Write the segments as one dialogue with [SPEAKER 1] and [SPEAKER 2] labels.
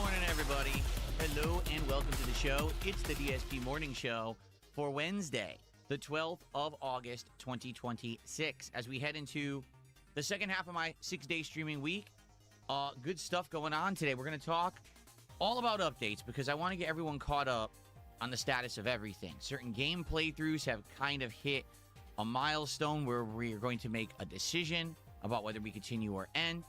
[SPEAKER 1] morning, everybody. Hello and welcome to the show. It's the DSP Morning Show for Wednesday, the 12th of August, 2026. As we head into the second half of my 6-day streaming week, good stuff going on today. We're going to talk all about updates because I want to get everyone caught up on the status of everything. Certain game playthroughs have kind of hit a milestone where we are going to make a decision about whether we continue or end.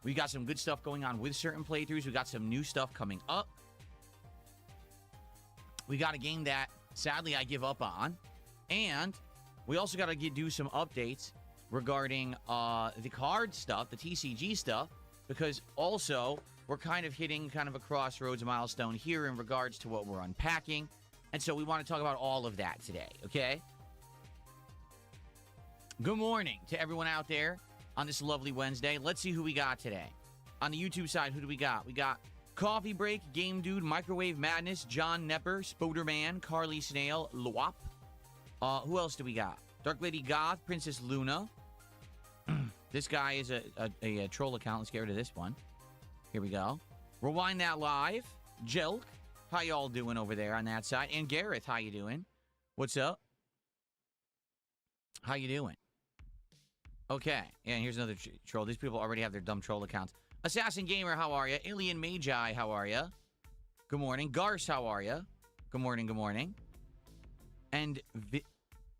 [SPEAKER 1] We got some good stuff going on with certain playthroughs. We got some new stuff coming up. We got a game that, sadly, I give up on. And we also got to do some updates regarding the card stuff, the TCG stuff, because also we're kind of hitting kind of a crossroads milestone here in regards to what we're unpacking. And so we want to talk about all of that today, okay? Good morning to everyone out there on this lovely Wednesday. Let's see who we got today. On the YouTube side, who do we got? We got Coffee Break, Game Dude, Microwave Madness, John Nepper, Spoderman, Carly Snail, Luop. Who else do we got? Dark Lady Goth, Princess Luna. This guy is a troll account. Let's get rid of this one. Here we go. Rewind That Live. Jelk. How y'all doing over there on that side? And Gareth, how you doing? What's up? How you doing? Okay, and here's another troll. These people already have their dumb troll accounts. Assassin Gamer, how are you? Alien Magi, how are you? Good morning. Garce, how are you? Good morning, good morning. And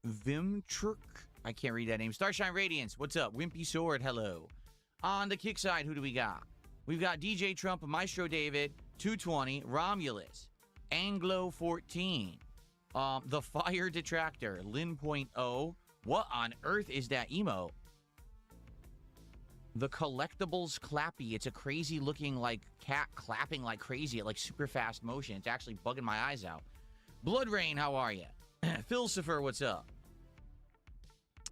[SPEAKER 1] Vimtruk, I can't read that name. Starshine Radiance, what's up? Wimpy Sword, hello. On the kick side, who do we got? We've got DJ Trump, Maestro David, 220, Romulus, Anglo 14, The Fire Detractor, Lin.0. What on earth is that emote? The Collectibles Clappy. It's a crazy looking like cat clapping like crazy at like super fast motion. It's actually bugging my eyes out. Blood Rain, how are you? Philosopher, what's up?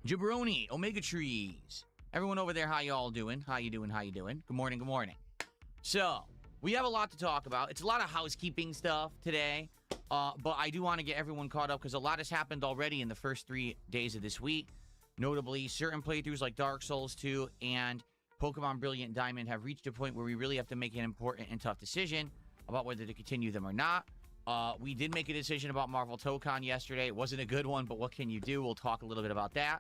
[SPEAKER 1] Jabroni, Omega Trees. Everyone over there, how y'all doing? How you doing? How you doing? Good morning, good morning. So, we have a lot to talk about. It's a lot of housekeeping stuff today. But I do want to get everyone caught up because a lot has happened already in the first 3 days of this week. Notably, certain playthroughs like Dark Souls 2 and Pokemon Brilliant Diamond have reached a point where we really have to make an important and tough decision about whether to continue them or not. We did make a decision about Marvel Tokon yesterday. It wasn't a good one, but what can you do? We'll talk a little bit about that.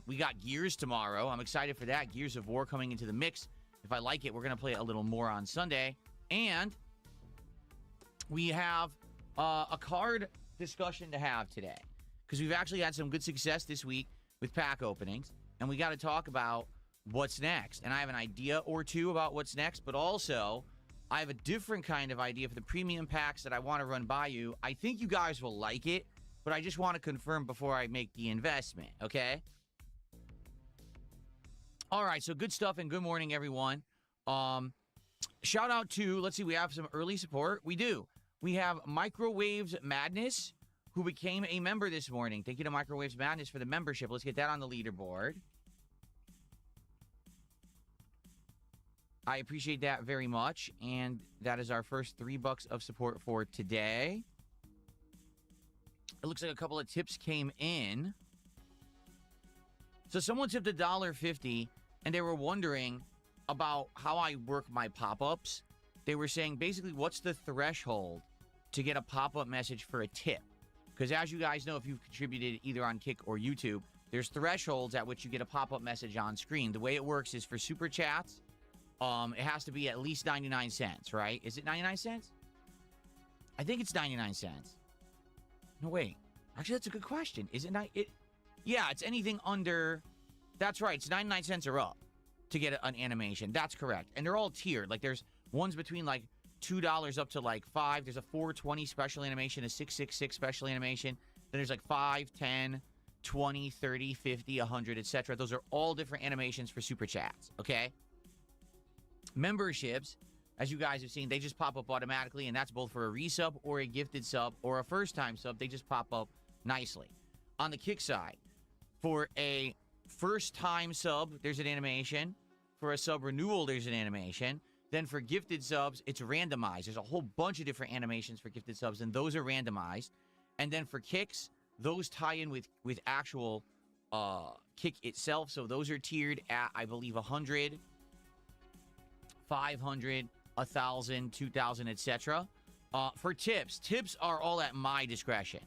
[SPEAKER 1] We got Gears tomorrow. I'm excited for that. Gears of War coming into the mix. If I like it, we're going to play a little more on Sunday. And we have a card discussion to have today because we've actually had some good success this week with pack openings, and we got to talk about what's next. And I have an idea or two about what's next, but also I have a different kind of idea for the premium packs that I want to run by you. I think you guys will like it, but I just want to confirm before I make the investment, okay? All right, so good stuff and good morning, everyone. Shout out to, let's see, we have some early support. We do. We have Microwaves Madness, who became a member this morning. Thank you to Microwaves Madness for the membership. Let's get that on the leaderboard. I appreciate that very much. And that is our first $3 of support for today. It looks like a couple of tips came in. So someone tipped $1.50, and they were wondering about how I work my pop-ups. They were saying, basically, what's the threshold to get a pop-up message for a tip? Because as you guys know, if you've contributed either on Kick or YouTube, there's thresholds at which you get a pop-up message on screen. The way it works is for Super Chats, it has to be at least 99 cents, right? Is it 99 cents? I think it's 99 cents. No, wait. Actually, that's a good question. Is it not? Yeah, it's anything under... That's right. It's 99 cents or up to get an animation. That's correct. And they're all tiered. Like, there's ones between, like, $2 up to, like, $5. There's a $4.20 special animation, a $6.66 special animation. Then there's, like, $5, $10, $20, $30, $50, $100, etc. Those are all different animations for Super Chats, okay? Memberships, as you guys have seen, they just pop up automatically, and that's both for a resub or a gifted sub or a first-time sub. They just pop up nicely. On the Kick side, for a first-time sub, there's an animation. For a sub renewal, there's an animation. Then for gifted subs, it's randomized. There's a whole bunch of different animations for gifted subs, and those are randomized. And then for kicks, those tie in with actual kick itself. So those are tiered at, I believe, 100, 500, 1,000, 2,000, etc. For tips, tips are all at my discretion.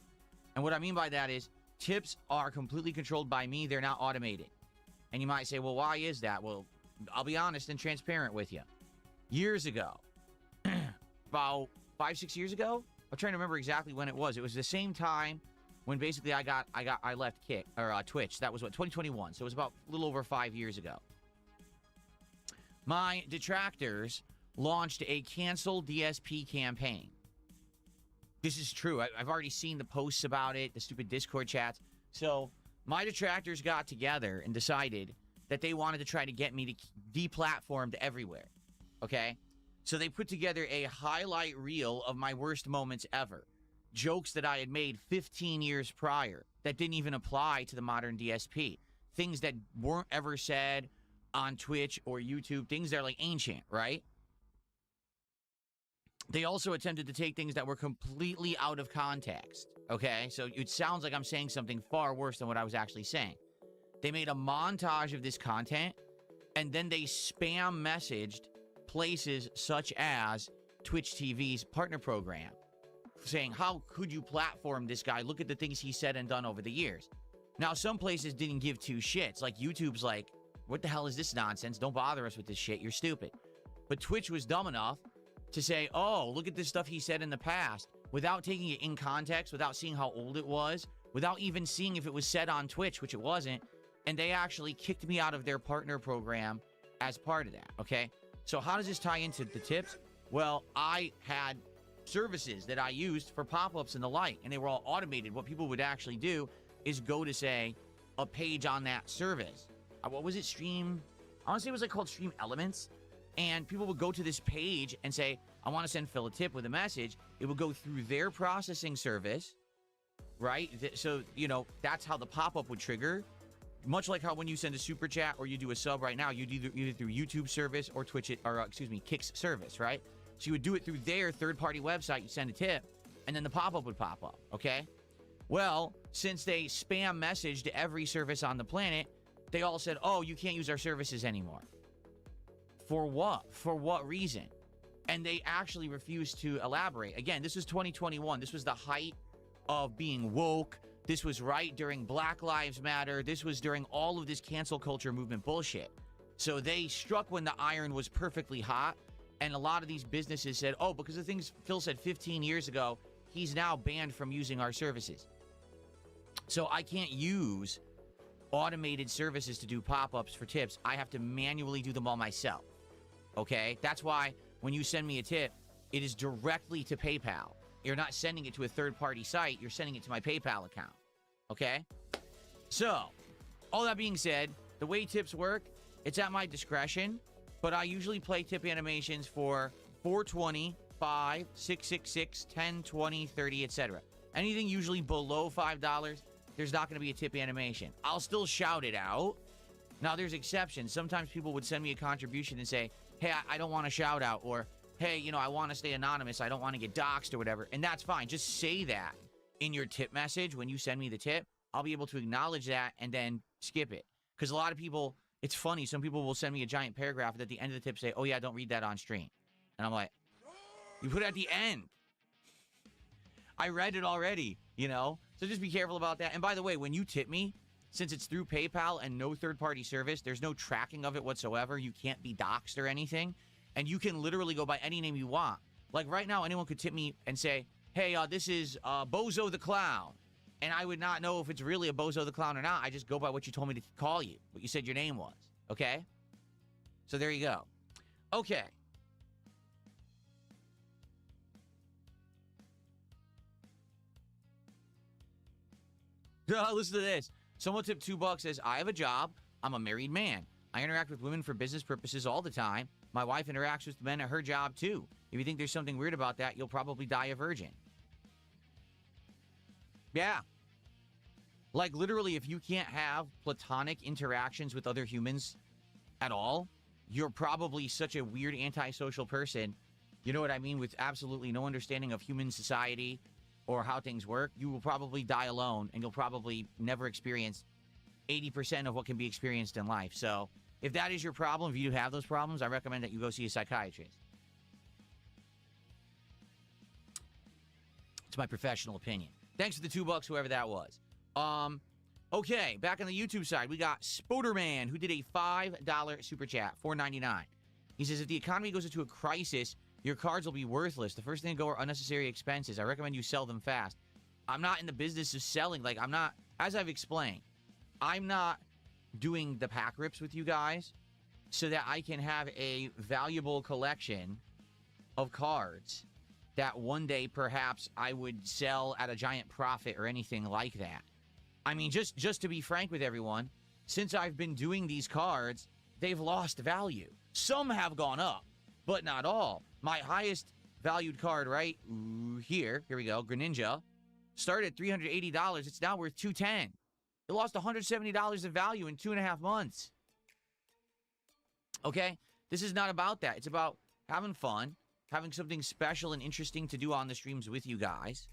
[SPEAKER 1] And what I mean by that is tips are completely controlled by me. They're not automated. And you might say, well, why is that? Well, I'll be honest and transparent with you. Years ago, about 5-6 years ago, I'm trying to remember exactly when it was. It was the same time when basically I left Twitch. That was what, 2021. So it was about a little over 5 years ago. My detractors launched a cancel DSP campaign. This is true. I've already seen the posts about it, the stupid Discord chats. So my detractors got together and decided that they wanted to try to get me to deplatformed everywhere. Okay? So they put together a highlight reel of my worst moments ever. Jokes that I had made 15 years prior that didn't even apply to the modern DSP. Things that weren't ever said on Twitch or YouTube. Things that are like ancient, right? They also attempted to take things that were completely out of context. Okay? So it sounds like I'm saying something far worse than what I was actually saying. They made a montage of this content, and then they spam messaged places such as Twitch TV's partner program, saying, how could you platform this guy? Look at the things he said and done over the years. Now, some places didn't give two shits. Like, YouTube's like, what the hell is this nonsense? Don't bother us with this shit. You're stupid. But Twitch was dumb enough to say, oh, look at this stuff he said in the past, without taking it in context, without seeing how old it was, without even seeing if it was said on Twitch, which it wasn't. And they actually kicked me out of their partner program as part of that, okay? So how does this tie into the tips? Well, I had services that I used for pop-ups and the like, and they were all automated. What people would actually do is go to, say, a page on that service. What was it? Stream? I want to say it was like called Stream Elements. And people would go to this page and say, I want to send Phil a tip with a message. It would go through their processing service, right? So, you know, that's how the pop-up would trigger. Much like how when you send a super chat or you do a sub right now, you do either through YouTube service or Twitch, Kick's service, right? So you would do it through their third-party website, you send a tip, and then the pop-up would pop up, okay? Well, since they spam messaged every service on the planet, they all said, oh, you can't use our services anymore. For what? For what reason? And they actually refused to elaborate. Again, this was 2021. This was the height of being woke. This was right during Black Lives Matter. This was during all of this cancel culture movement bullshit. So they struck when the iron was perfectly hot. And a lot of these businesses said, oh, because of things Phil said 15 years ago, he's now banned from using our services. So I can't use automated services to do pop-ups for tips. I have to manually do them all myself. Okay? That's why when you send me a tip, it is directly to PayPal. You're not sending it to a third-party site. You're sending it to my PayPal account. Okay? So, all that being said, the way tips work, it's at my discretion, but I usually play tip animations for 420, 5, 666, 10, 20, 30, etc. Anything usually below $5, there's not going to be a tip animation. I'll still shout it out. Now, there's exceptions. Sometimes people would send me a contribution and say, hey, I don't want a shout out, or hey, you know, I want to stay anonymous. I don't want to get doxxed or whatever. And that's fine. Just say that in your tip message when you send me the tip. I'll be able to acknowledge that and then skip it. Because a lot of people, it's funny. Some people will send me a giant paragraph and at the end of the tip say, oh, yeah, don't read that on stream. And I'm like, you put it at the end. I read it already, you know? So just be careful about that. And by the way, when you tip me, since it's through PayPal and no third-party service, there's no tracking of it whatsoever. You can't be doxxed or anything. And you can literally go by any name you want. Like right now, anyone could tip me and say, hey, this is Bozo the Clown. And I would not know if it's really a Bozo the Clown or not. I just go by what you told me to call you, what you said your name was. Okay? So there you go. Okay. Listen to this. Someone tipped $2, says, I have a job. I'm a married man. I interact with women for business purposes all the time. My wife interacts with men at her job, too. If you think there's something weird about that, you'll probably die a virgin. Yeah. Like, literally, if you can't have platonic interactions with other humans at all, you're probably such a weird antisocial person. You know what I mean? With absolutely no understanding of human society or how things work, you will probably die alone, and you'll probably never experience 80% of what can be experienced in life. So if that is your problem, if you do have those problems, I recommend that you go see a psychiatrist. It's my professional opinion. Thanks for the $2, whoever that was. Okay, back on the YouTube side, we got Spoderman, who did a $5 super chat, $4.99. He says, if the economy goes into a crisis, your cards will be worthless. The first thing to go are unnecessary expenses. I recommend you sell them fast. I'm not in the business of selling. Like, I'm not, as I've explained, I'm not doing the pack rips with you guys so that I can have a valuable collection of cards that one day perhaps I would sell at a giant profit or anything like that. I mean, just to be frank with everyone, since I've been doing these cards, they've lost value. Some have gone up, but not all. My highest valued card right here we go, Greninja, started at $380. It's now worth $210. It lost $170 of value in 2.5 months. Okay? This is not about that. It's about having fun, having something special and interesting to do on the streams with you guys.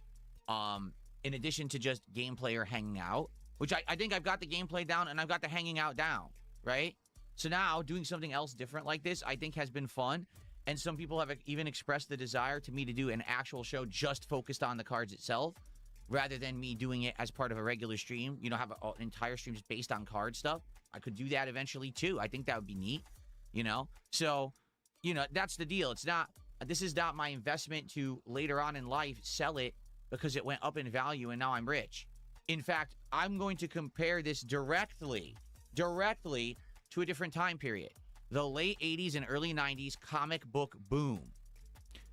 [SPEAKER 1] In addition to just gameplay or hanging out, which I think I've got the gameplay down and I've got the hanging out down, right? So now doing something else different like this, I think has been fun. And some people have even expressed the desire to me to do an actual show just focused on the cards itself, rather than me doing it as part of a regular stream, you know, have an entire stream just based on card stuff. I could do that eventually too. I think that would be neat, you know? So, you know, that's the deal. It's not, this is not my investment to later on in life sell it because it went up in value and now I'm rich. In fact, I'm going to compare this directly to a different time period. The late 80s and early 90s comic book boom.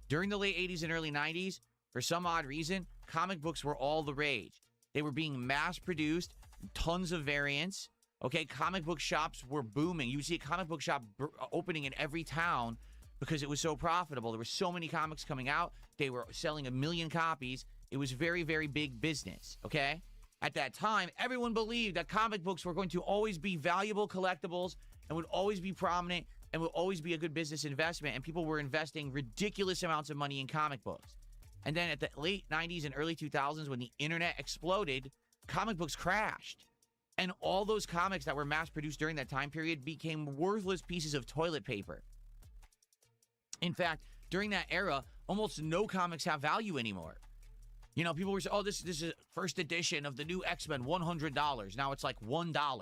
[SPEAKER 1] During the late 80s and early 90s, for some odd reason, comic books were all the rage. They were being mass-produced, tons of variants. Okay, comic book shops were booming. You would see a comic book shop opening in every town because it was so profitable. There were so many comics coming out. They were selling 1 million copies. It was very, very big business, okay? At that time, everyone believed that comic books were going to always be valuable collectibles and would always be prominent and would always be a good business investment, and people were investing ridiculous amounts of money in comic books. And then at the late 90s and early 2000s, when the internet exploded, comic books crashed. And all those comics that were mass-produced during that time period became worthless pieces of toilet paper. In fact, during that era, almost no comics have value anymore. You know, people were saying, oh, this is first edition of the new X-Men, $100. Now it's like $1.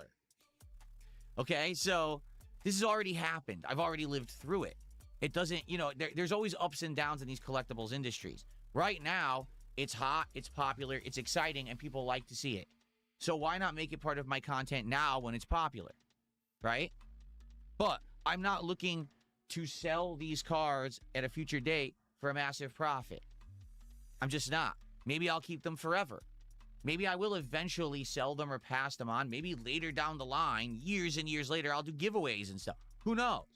[SPEAKER 1] Okay, so this has already happened. I've already lived through it. It doesn't, you know, there's always ups and downs in these collectibles industries. Right now, it's hot, it's popular, it's exciting, and people like to see it. So why not make it part of my content now when it's popular, right? But I'm not looking to sell these cards at a future date for a massive profit. I'm just not. Maybe I'll keep them forever. Maybe I will eventually sell them or pass them on. Maybe later down the line, years and years later, I'll do giveaways and stuff. Who knows?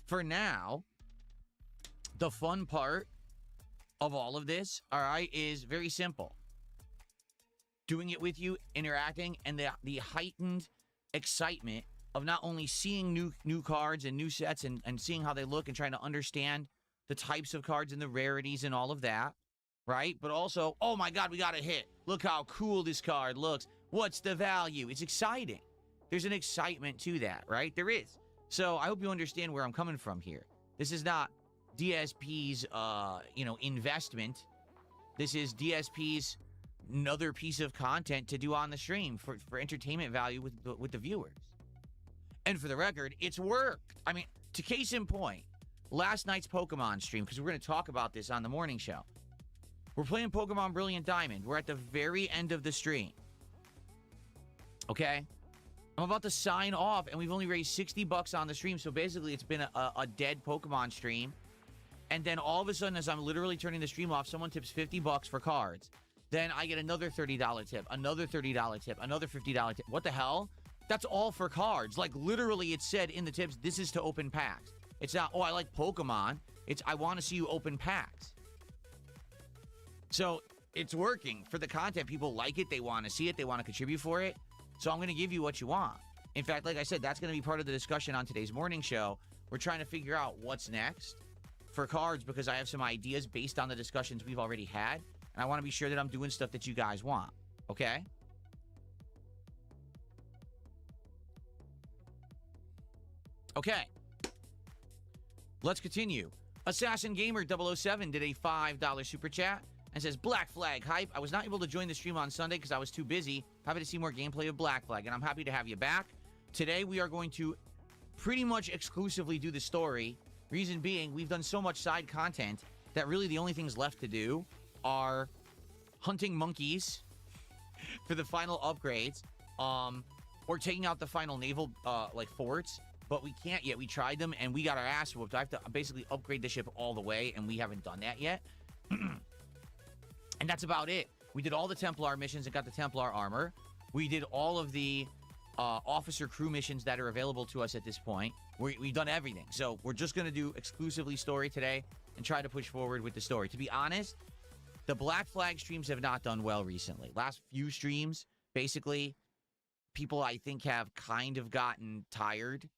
[SPEAKER 1] For now, the fun part of all of this, all right, is very simple. Doing it with you, interacting, and the heightened excitement of not only seeing new cards and new sets and seeing how they look and trying to understand the types of cards and the rarities and all of that, right? But also, oh my God, we got a hit. Look how cool this card looks. What's the value? It's exciting. There's an excitement to that, right? There is. So I hope you understand where I'm coming from here. This is not DSP's, investment. This is DSP's another piece of content to do on the stream for entertainment value with the viewers. And for the record, it's worked. I mean, to case in point, last night's Pokemon stream, because we're going to talk about this on the morning show. We're playing Pokemon Brilliant Diamond. We're at the very end of the stream. Okay? I'm about to sign off, and we've only raised $60 on the stream, so basically it's been a dead Pokemon stream. And then all of a sudden, as I'm literally turning the stream off, someone tips $50 for cards. Then I get another $30 tip, another $30 tip, another $50 tip. What the hell? That's all for cards. Like, literally, it said in the tips, this is to open packs. It's not, oh, I like Pokemon. It's, I want to see you open packs. So, it's working. For the content, people like it. They want to see it. They want to contribute for it. So, I'm going to give you what you want. In fact, like I said, that's going to be part of the discussion on today's morning show. We're trying to figure out what's next for cards because I have some ideas based on the discussions we've already had. And I want to be sure that I'm doing stuff that you guys want. Okay? Okay. Let's continue. Assassin Gamer 007 did a $5 super chat. and says, Black Flag hype. I was not able to join the stream on Sunday because I was too busy. Happy to see more gameplay of Black Flag, and I'm happy to have you back. Today, we are going to pretty much exclusively do the story. Reason being, we've done so much side content that really the only things left to do are hunting monkeys for the final upgrades, or taking out the final naval, forts, but we can't yet. We tried them, and we got our ass whooped. I have to basically upgrade the ship all the way, and we haven't done that yet. And that's about it. We did all the Templar missions and got the Templar armor. We did all of the officer crew missions that are available to us at this point. We've done everything. So we're just going to do exclusively story today and try to push forward with the story. To be honest, the Black Flag streams have not done well recently. Last few streams, basically, people, I think, have kind of gotten tired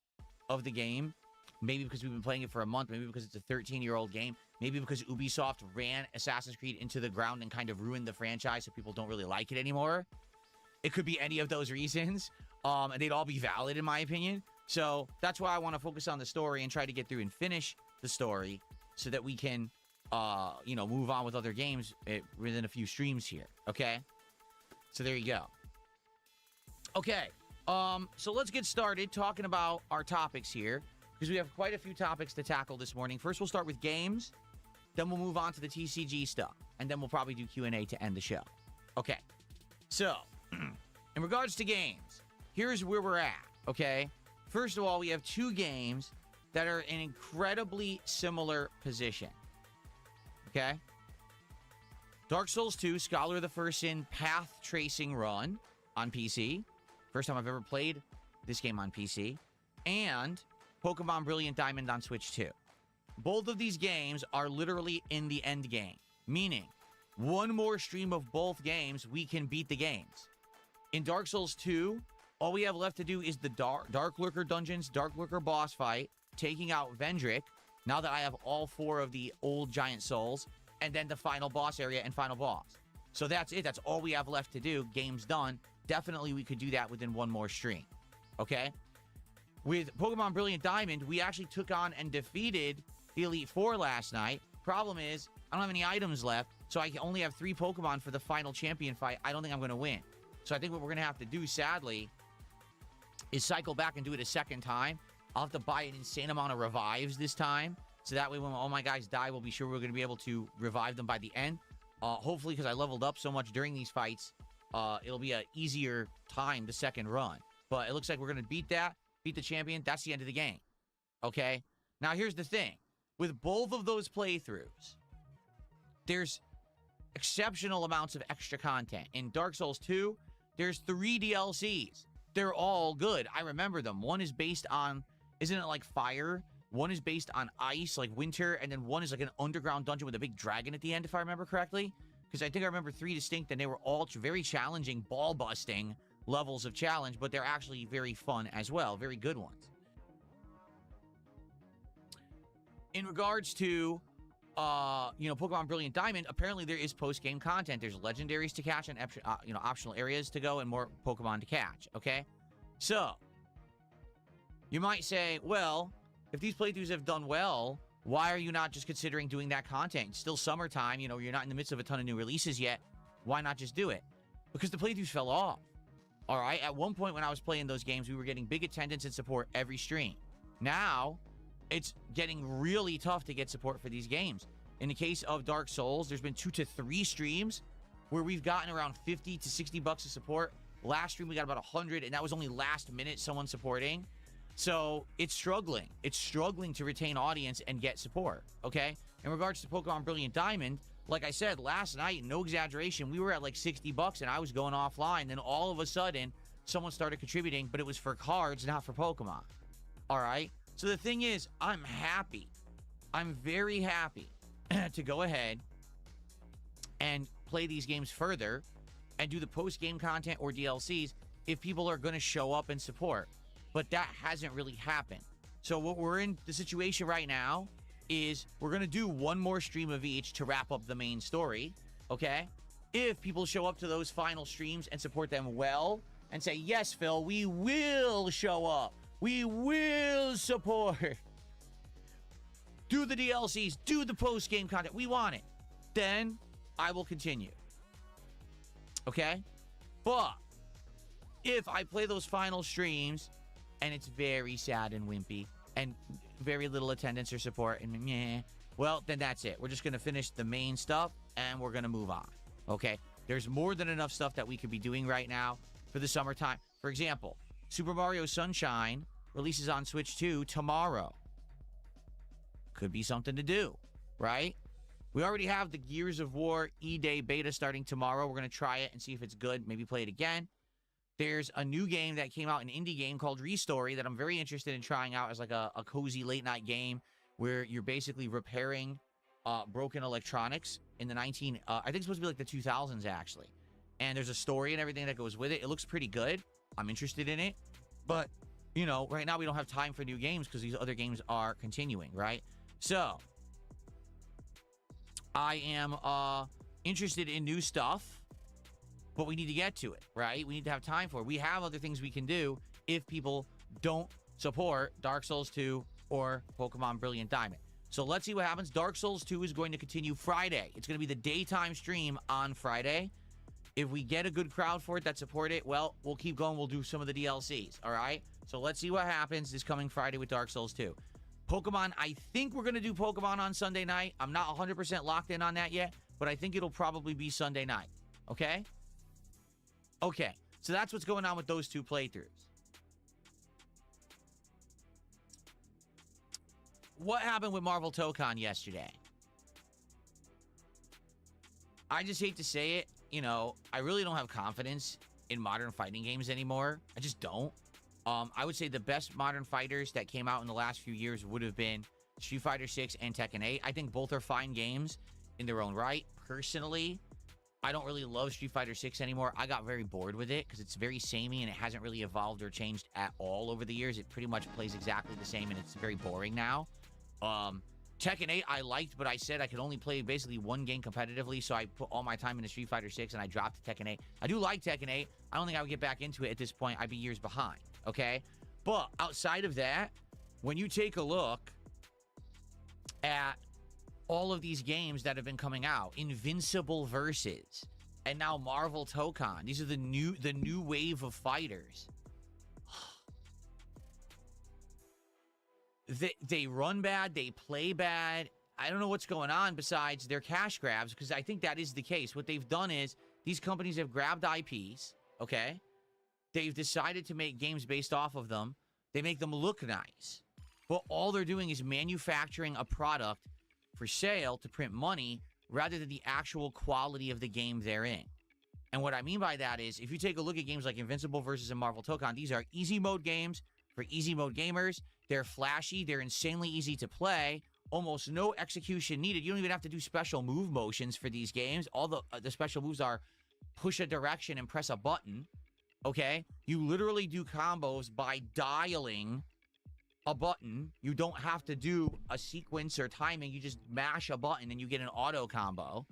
[SPEAKER 1] of the game. Maybe because we've been playing it for a month. Maybe because it's a 13-year-old game. Maybe because Ubisoft ran Assassin's Creed into the ground and kind of ruined the franchise so people don't really like it anymore. It could be any of those reasons. And they'd all be valid, in my opinion. So that's why I want to focus on the story and try to get through and finish the story so that we can, move on with other games within a few streams here. Okay? So there you go. Okay. So let's get started talking about our topics here, because we have quite a few topics to tackle this morning. First, we'll start with games. Then we'll move on to the TCG stuff. And then we'll probably do Q&A to end the show. Okay. So, in regards to games, here's where we're at, okay? First of all, we have two games that are in incredibly similar position, okay? Dark Souls 2, Scholar of the First Sin Path Tracing Run on PC. First time I've ever played this game on PC. And Pokemon Brilliant Diamond on Switch 2. Both of these games are literally in the end game, meaning one more stream of both games, we can beat the games. In Dark Souls 2, all we have left to do is the Dark Lurker dungeons, Dark Lurker boss fight, taking out Vendrick, now that I have all 4 of the old giant souls, and then the final boss area and final boss. So that's it. That's all we have left to do. Game's done. Definitely we could do that within one more stream. Okay? With Pokemon Brilliant Diamond, we actually took on and defeated the Elite Four last night. Problem is, I don't have any items left, so I only have 3 Pokemon for the final champion fight. I don't think I'm going to win. So I think what we're going to have to do, sadly, is cycle back and do it a second time. I'll have to buy an insane amount of revives this time, so that way when all my guys die, we'll be sure we're going to be able to revive them by the end. Hopefully, because I leveled up so much during these fights, it'll be an easier time the second run. But it looks like we're going to beat the champion. That's the end of the game. Okay? Now, here's the thing. With both of those playthroughs, there's exceptional amounts of extra content. In Dark Souls 2, there's 3 DLCs. They're all good. I remember them. One is based on, isn't it like fire? One is based on ice, like winter, and then one is like an underground dungeon with a big dragon at the end, if I remember correctly. Because I think I remember 3 distinct, and they were all very challenging, ball-busting levels of challenge, but they're actually very fun as well. Very good ones. In regards to, Pokemon Brilliant Diamond, apparently there is post-game content. There's legendaries to catch and, optional areas to go and more Pokemon to catch, okay? So, you might say, well, if these playthroughs have done well, why are you not just considering doing that content? It's still summertime, you're not in the midst of a ton of new releases yet. Why not just do it? Because the playthroughs fell off. All right, at one point when I was playing those games, we were getting big attendance and support every stream. Now, it's getting really tough to get support for these games. In the case of Dark Souls, there's been 2 to 3 streams where we've gotten around 50 to 60 bucks of support. Last stream, we got about 100, and that was only last minute someone supporting. So it's struggling. It's struggling to retain audience and get support, okay? In regards to Pokemon Brilliant Diamond, like I said, last night, no exaggeration, we were at like 60 bucks and I was going offline. Then all of a sudden, someone started contributing, but it was for cards, not for Pokemon. All right? So the thing is, I'm happy. I'm very happy to go ahead and play these games further and do the post-game content or DLCs if people are going to show up and support. But that hasn't really happened. So what we're in the situation right now is we're going to do one more stream of each to wrap up the main story, okay? If people show up to those final streams and support them well and say, yes, Phil, we will show up. We will support. Do the DLCs, do the post-game content. We want it. Then I will continue. Okay? But if I play those final streams and it's very sad and wimpy and very little attendance or support and meh, well, then that's it. We're just going to finish the main stuff and we're going to move on. Okay? There's more than enough stuff that we could be doing right now for the summertime. For example, Super Mario Sunshine releases on Switch 2 tomorrow. Could be something to do, right? We already have the Gears of War E-Day beta starting tomorrow. We're going to try it and see if it's good. Maybe play it again. There's a new game that came out, an indie game called Restream that I'm very interested in trying out as like a cozy late night game where you're basically repairing broken electronics in the I think it's supposed to be like the 2000s actually. And there's a story and everything that goes with it. It looks pretty good. I'm interested in it. But, you know, right now we don't have time for new games because these other games are continuing, right? So, I am interested in new stuff, but we need to get to it, right? We need to have time for it. We have other things we can do if people don't support Dark Souls 2 or Pokemon Brilliant Diamond. So let's see what happens. Dark Souls 2 is going to continue Friday. It's going to be the daytime stream on Friday. If we get a good crowd for it that support it, well, we'll keep going. We'll do some of the DLCs, all right? So let's see what happens this coming Friday with Dark Souls 2. Pokemon, I think we're going to do Pokemon on Sunday night. I'm not 100% locked in on that yet, but I think it'll probably be Sunday night, okay? Okay, so that's what's going on with those two playthroughs. What happened with Marvel Tokon yesterday? I just hate to say it, you know, I really don't have confidence in modern fighting games anymore. I just don't. I would say the best modern fighters that came out in the last few years would have been Street Fighter 6 and Tekken 8. I think both are fine games in their own right. Personally, I don't really love Street Fighter 6 anymore. I got very bored with it because it's very samey and it hasn't really evolved or changed at all over the years. It pretty much plays exactly the same and it's very boring now. Tekken 8 I liked, but I said I could only play basically one game competitively, so I put all my time into Street Fighter 6 and I dropped to Tekken 8. I do like Tekken 8. I don't think I would get back into it at this point. I'd be years behind, okay? But outside of that, when you take a look at all of these games that have been coming out, Invincible Versus, and now Marvel Tokon, these are the new wave of fighters. They run bad, they play bad. I don't know what's going on besides their cash grabs, because I think that is the case. What they've done is these companies have grabbed IPs, okay? They've decided to make games based off of them. They make them look nice. But all they're doing is manufacturing a product for sale to print money rather than the actual quality of the game they're in. And what I mean by that is, if you take a look at games like Invincible Versus and Marvel Tokon, these are easy mode games for easy mode gamers. They're flashy. They're insanely easy to play. Almost no execution needed. You don't even have to do special move motions for these games. All the special moves are push a direction and press a button, okay? You literally do combos by dialing a button. You don't have to do a sequence or timing. You just mash a button and you get an auto combo,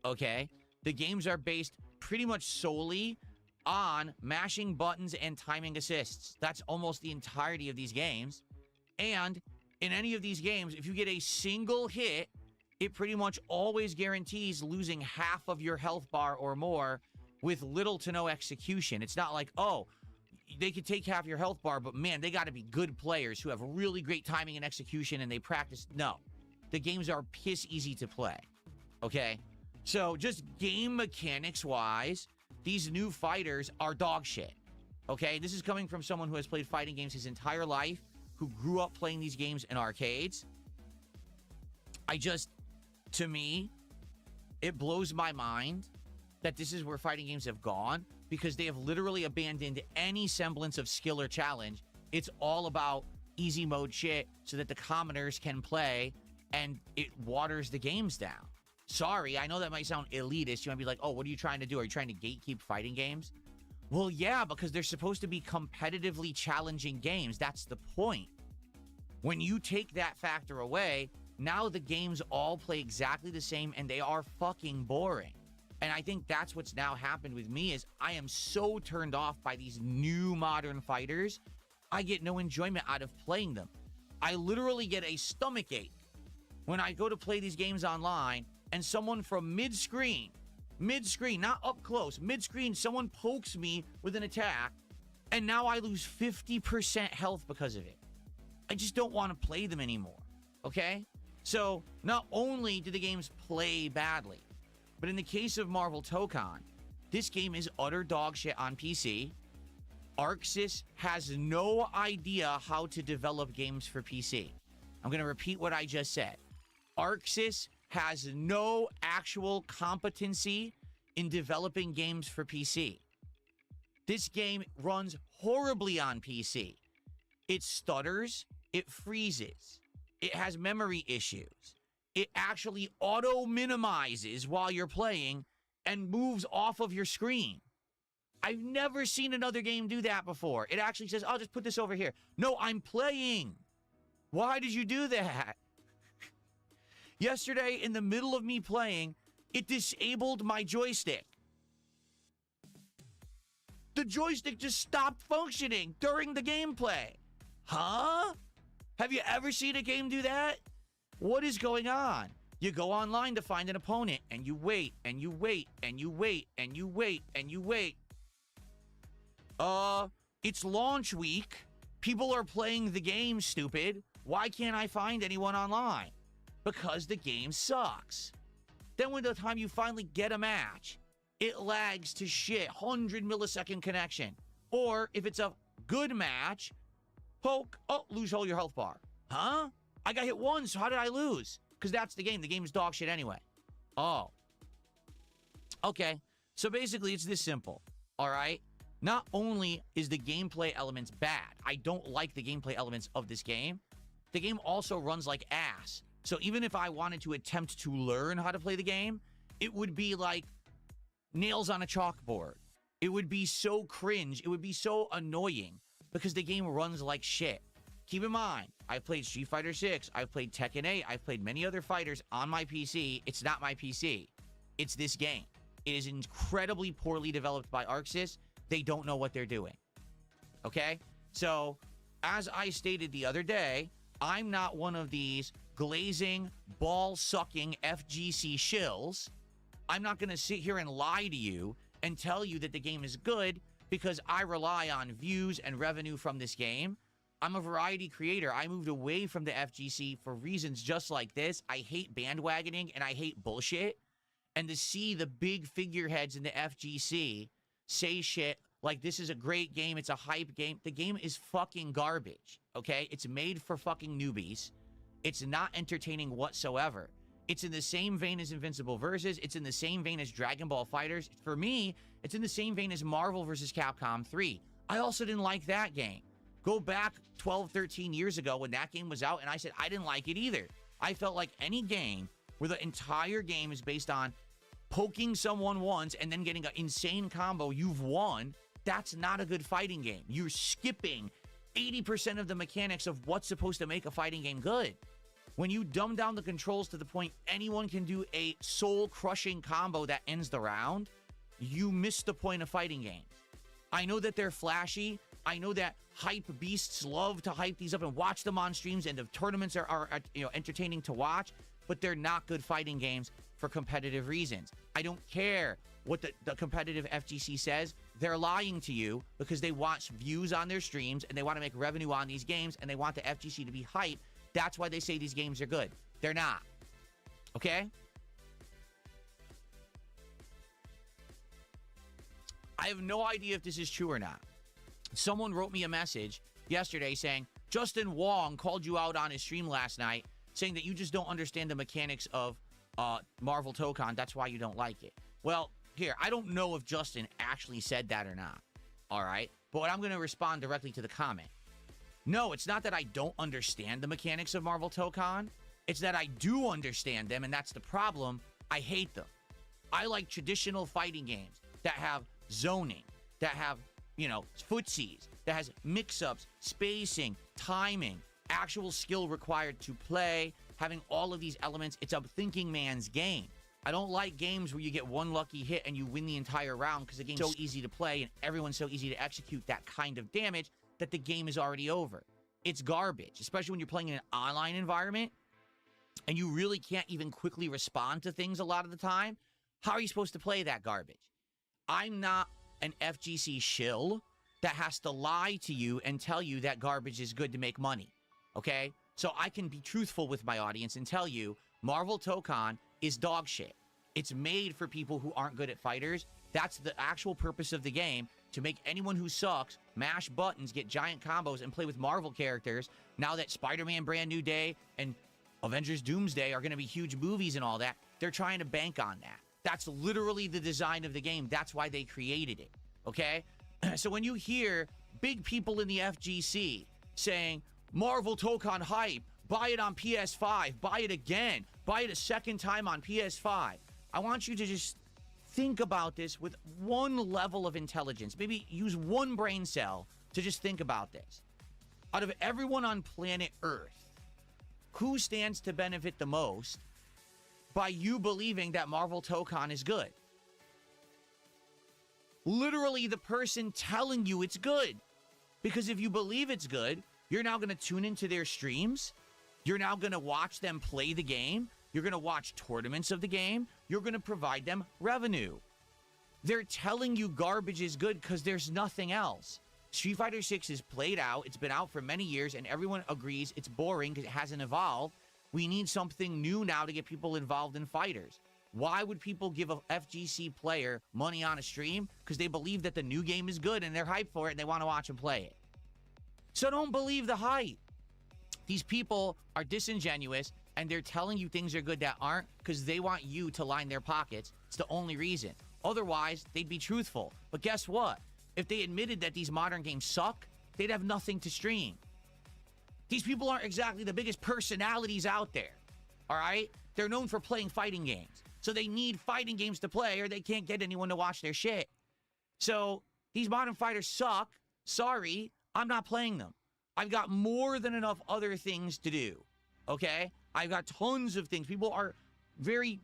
[SPEAKER 1] okay? The games are based pretty much solely on mashing buttons and timing assists. That's almost the entirety of these games. And in any of these games, if you get a single hit, it pretty much always guarantees losing half of your health bar or more with little to no execution. It's not like, oh, they could take half your health bar, but man, they got to be good players who have really great timing and execution and they practice. No, the games are piss easy to play, okay? So just game mechanics wise, these new fighters are dog shit, okay? This is coming from someone who has played fighting games his entire life, who grew up playing these games in arcades. To me, it blows my mind that this is where fighting games have gone, because they have literally abandoned any semblance of skill or challenge. It's all about easy mode shit so that the commoners can play, and it waters the games down. Sorry, I know that might sound elitist. You might be like, oh, what are you trying to do? Are you trying to gatekeep fighting games? Well, yeah, because they're supposed to be competitively challenging games. That's the point. When you take that factor away, now the games all play exactly the same and they are fucking boring. And I think that's what's now happened with me is I am so turned off by these new modern fighters. I get no enjoyment out of playing them. I literally get a stomach ache when I go to play these games online and someone from mid-screen, not up close, mid-screen, someone pokes me with an attack, and now I lose 50% health because of it. I just don't want to play them anymore, okay? So, not only do the games play badly, but in the case of Marvel Tokon, this game is utter dog shit on PC. ArcSys has no idea how to develop games for PC. I'm going to repeat what I just said. ArcSys has no actual competency in developing games for PC. This game runs horribly on PC. It stutters, it freezes, it has memory issues. It actually auto-minimizes while you're playing and moves off of your screen. I've never seen another game do that before. It actually says, I'll just put this over here. No, I'm playing. Why did you do that? Yesterday, in the middle of me playing, it disabled my joystick. The joystick just stopped functioning during the gameplay. Huh? Have you ever seen a game do that? What is going on? You go online to find an opponent, and you wait, and you wait, and you wait, and you wait, and you wait. It's launch week. People are playing the game, stupid. Why can't I find anyone online? Because the game sucks. Then when the time you finally get a match, it lags to shit, 100 millisecond connection. Or if it's a good match, poke, oh, lose all your health bar. Huh? I got hit once, so how did I lose? Because that's the game. The game's dog shit anyway. Oh. Okay. So basically, it's this simple. All right? Not only is the gameplay elements bad, I don't like the gameplay elements of this game, the game also runs like ass. So even if I wanted to attempt to learn how to play the game, it would be like nails on a chalkboard. It would be so cringe. It would be so annoying because the game runs like shit. Keep in mind, I've played Street Fighter 6, I've played Tekken 8, I've played many other fighters on my PC. It's not my PC. It's this game. It is incredibly poorly developed by ArcSys. They don't know what they're doing. Okay? So, as I stated the other day, I'm not one of these glazing, ball-sucking FGC shills. I'm not going to sit here and lie to you and tell you that the game is good because I rely on views and revenue from this game. I'm a variety creator. I moved away from the FGC for reasons just like this. I hate bandwagoning and I hate bullshit. And to see the big figureheads in the FGC say shit like this is a great game, it's a hype game. The game is fucking garbage, okay? It's made for fucking newbies. It's not entertaining whatsoever. It's in the same vein as Invincible Versus. It's in the same vein as Dragon Ball FighterZ. For me, it's in the same vein as Marvel vs. Capcom 3. I also didn't like that game. Go back 12, 13 years ago when that game was out, and I said I didn't like it either. I felt like any game where the entire game is based on poking someone once and then getting an insane combo, you've won. That's not a good fighting game. You're skipping 80% of the mechanics of what's supposed to make a fighting game good. When you dumb down the controls to the point anyone can do a soul-crushing combo that ends the round, you miss the point of fighting games. I know that they're flashy. I know that hype beasts love to hype these up and watch them on streams, and the tournaments are entertaining to watch, but they're not good fighting games for competitive reasons. I don't care what the competitive FGC says. They're lying to you because they want views on their streams and they want to make revenue on these games and they want the FGC to be hype. That's why they say these games are good. They're not. Okay? I have no idea if this is true or not. Someone wrote me a message yesterday saying, Justin Wong called you out on his stream last night, saying that you just don't understand the mechanics of Marvel Tokon. That's why you don't like it. Well, here, I don't know if Justin actually said that or not. All right? But I'm going to respond directly to the comment. No, it's not that I don't understand the mechanics of Marvel Tokon. It's that I do understand them, and that's the problem. I hate them. I like traditional fighting games that have zoning, that have, footsies, that has mix-ups, spacing, timing, actual skill required to play, having all of these elements. It's a thinking man's game. I don't like games where you get one lucky hit and you win the entire round because the game's so easy to play and everyone's so easy to execute that kind of damage that the game is already over. It's garbage, especially when you're playing in an online environment. and you really can't even quickly respond to things a lot of the time, how are you supposed to play that garbage? I'm not an FGC shill that has to lie to you and tell you that garbage is good to make money, okay? So I can be truthful with my audience and tell you Marvel Tokon is dog shit. It's made for people who aren't good at fighters. That's the actual purpose of the game, to make anyone who sucks mash buttons, get giant combos, and play with Marvel characters. Now that Spider-Man Brand New Day and Avengers Doomsday are going to be huge movies and all that, they're trying to bank on that. That's literally the design of the game. That's why they created it, okay? So when you hear big people in the FGC saying, Marvel Tokon hype, buy it on PS5, buy it again, buy it a second time on PS5, I want you to just think about this with one level of intelligence. Maybe use one brain cell to just think about this. Out of everyone on planet Earth, who stands to benefit the most by you believing that Marvel Tokon is good? Literally the person telling you it's good. Because if you believe it's good, you're now going to tune into their streams. You're now going to watch them play the game. You're going to watch tournaments of the game. You're going to provide them revenue. They're telling you garbage is good because there's nothing else. Street Fighter 6 is played out. It's been out for many years, and everyone agrees it's boring because it hasn't evolved. We need something new now to get people involved in fighters. Why would people give a FGC player money on a stream? Because they believe that the new game is good and they're hyped for it and they want to watch them play it. So don't believe the hype. These people are disingenuous and they're telling you things are good that aren't because they want you to line their pockets. It's the only reason. Otherwise, they'd be truthful. But guess what? If they admitted that these modern games suck, they'd have nothing to stream. These people aren't exactly the biggest personalities out there, all right? They're known for playing fighting games. So they need fighting games to play or they can't get anyone to watch their shit. So these modern fighters suck. Sorry, I'm not playing them. I've got more than enough other things to do, okay? I've got tons of things. People are very,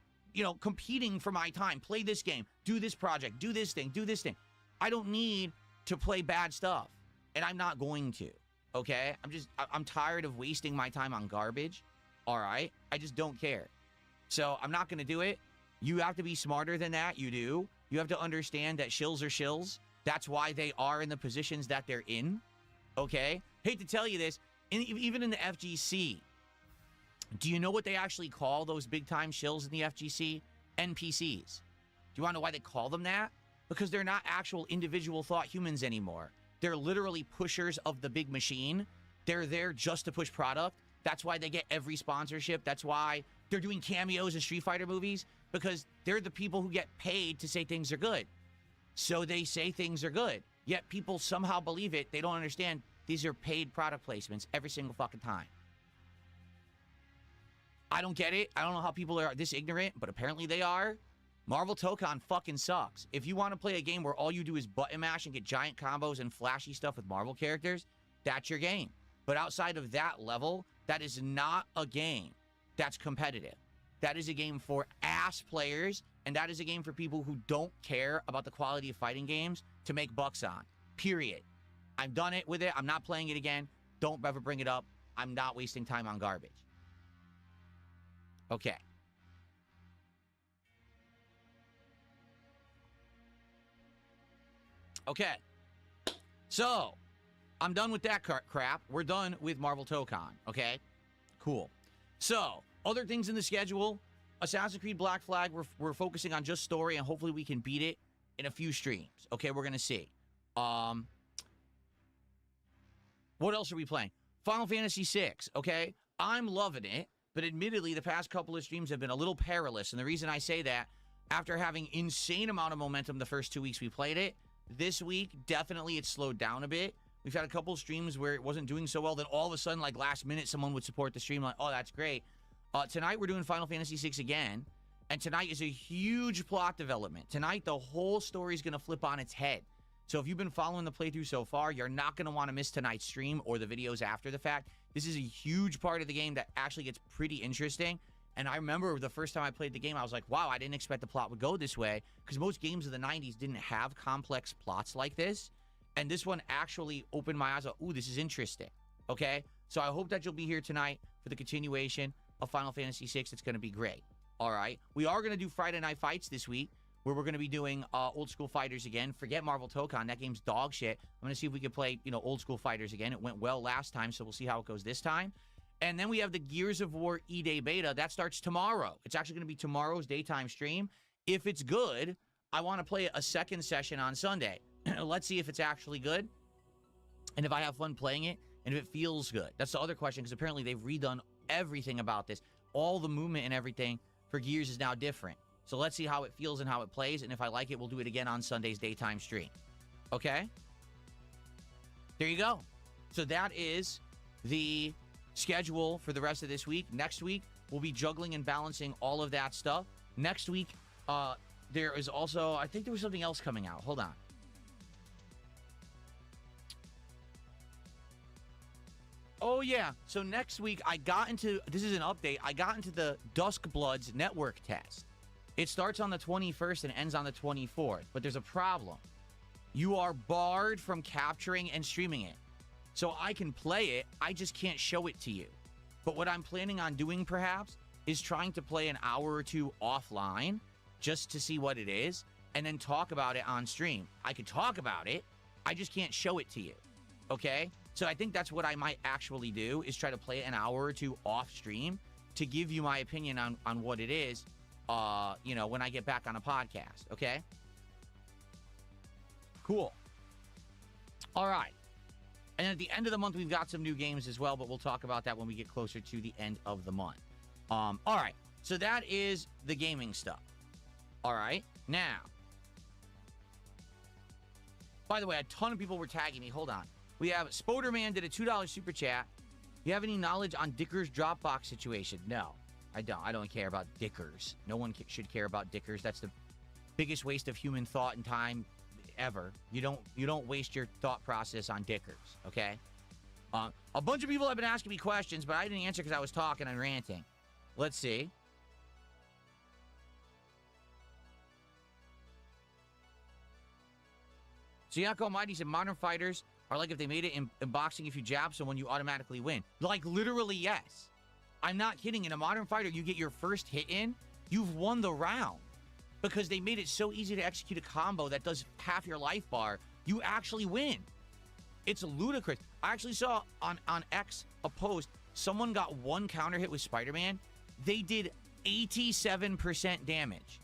[SPEAKER 1] competing for my time. Play this game, do this project, do this thing, do this thing. I don't need to play bad stuff, and I'm not going to, okay? I'm tired of wasting my time on garbage, all right? I just don't care. So I'm not going to do it. You have to be smarter than that. You do. You have to understand that shills are shills. That's why they are in the positions that they're in, okay? Hate to tell you this, even in the FGC, do you know what they actually call those big-time shills in the FGC? NPCs. Do you want to know why they call them that? Because they're not actual individual thought humans anymore. They're literally pushers of the big machine. They're there just to push product. That's why they get every sponsorship. That's why they're doing cameos in Street Fighter movies, because they're the people who get paid to say things are good. So they say things are good. Yet people somehow believe it. They don't understand these are paid product placements every single fucking time. I don't get it. I don't know how people are this ignorant, but apparently they are. Marvel Tokon fucking sucks. If you want to play a game where all you do is button mash and get giant combos and flashy stuff with Marvel characters, that's your game. But outside of that level, that is not a game that's competitive. That is a game for ass players, and that is a game for people who don't care about the quality of fighting games to make bucks on. Period. I'm done with it. I'm not playing it again. Don't ever bring it up. I'm not wasting time on garbage. Okay. Okay. So, I'm done with that crap. We're done with Marvel Tokon. Okay? Cool. So, other things in the schedule. Assassin's Creed Black Flag, we're focusing on just story, and hopefully we can beat it in a few streams. Okay, we're going to see. What else are we playing? Final Fantasy VI, okay? I'm loving it, but admittedly, the past couple of streams have been a little perilous, and the reason I say that, after having insane amount of momentum the first 2 weeks we played it, this week, definitely it slowed down a bit. We've had a couple of streams where it wasn't doing so well, then all of a sudden, like last minute, someone would support the stream, like, oh, that's great. Tonight, we're doing Final Fantasy VI again, and tonight is a huge plot development. Tonight, the whole story is going to flip on its head. So if you've been following the playthrough so far, you're not going to want to miss tonight's stream or the videos after the fact. This is a huge part of the game that actually gets pretty interesting. And I remember the first time I played the game, I was like, wow, I didn't expect the plot would go this way, because most games of the 90s didn't have complex plots like this. And this one actually opened my eyes. Ooh, this is interesting. Okay? So I hope that you'll be here tonight for the continuation. of Final Fantasy VI. It's going to be great. All right. We are going to do Friday Night Fights this week, where we're going to be doing old school fighters again. Forget Marvel Tokon. That game's dog shit. I'm going to see if we can play, old school fighters again. It went well last time, so we'll see how it goes this time. And then we have the Gears of War E-Day Beta. That starts tomorrow. It's actually going to be tomorrow's daytime stream. If it's good, I want to play a second session on Sunday. Let's see if it's actually good and if I have fun playing it and if it feels good. That's the other question, because apparently they've redone everything about this. All the movement and everything for Gears is now different. So let's see how it feels and how it plays, and if I like it, we'll do it again on Sunday's daytime stream. Okay? There you go. So that is the schedule for the rest of this week. Next week, we'll be juggling and balancing all of that stuff. Next week, there is also, I think there was something else coming out. Hold on. Oh, yeah. So next week, this is an update. I got into the Dusk Bloods network test. It starts on the 21st and ends on the 24th. But there's a problem. You are barred from capturing and streaming it. So I can play it, I just can't show it to you. But what I'm planning on doing, perhaps, is trying to play an hour or two offline just to see what it is, and then talk about it on stream. I could talk about it, I just can't show it to you. Okay? So I think that's what I might actually do, is try to play an hour or two off stream to give you my opinion on what it is, when I get back on a podcast. Okay? Cool. All right. And at the end of the month, we've got some new games as well, but we'll talk about that when we get closer to the end of the month. All right. So that is the gaming stuff. All right. Now, by the way, a ton of people were tagging me. Hold on. We have Spoderman did a $2 super chat. You have any knowledge on Dicker's Dropbox situation? No, I don't. I don't care about Dickers. No one should care about Dickers. That's the biggest waste of human thought and time ever. You don't waste your thought process on Dickers, okay? A bunch of people have been asking me questions, but I didn't answer because I was talking and ranting. Let's see. Siako Almighty said modern fighters are like if they made it in boxing, if you jab someone, you automatically win. Like, literally, yes. I'm not kidding. In a modern fighter, you get your first hit in, you've won the round. Because they made it so easy to execute a combo that does half your life bar, you actually win. It's ludicrous. I actually saw on X a post, someone got one counter hit with Spider-Man. They did 87% damage.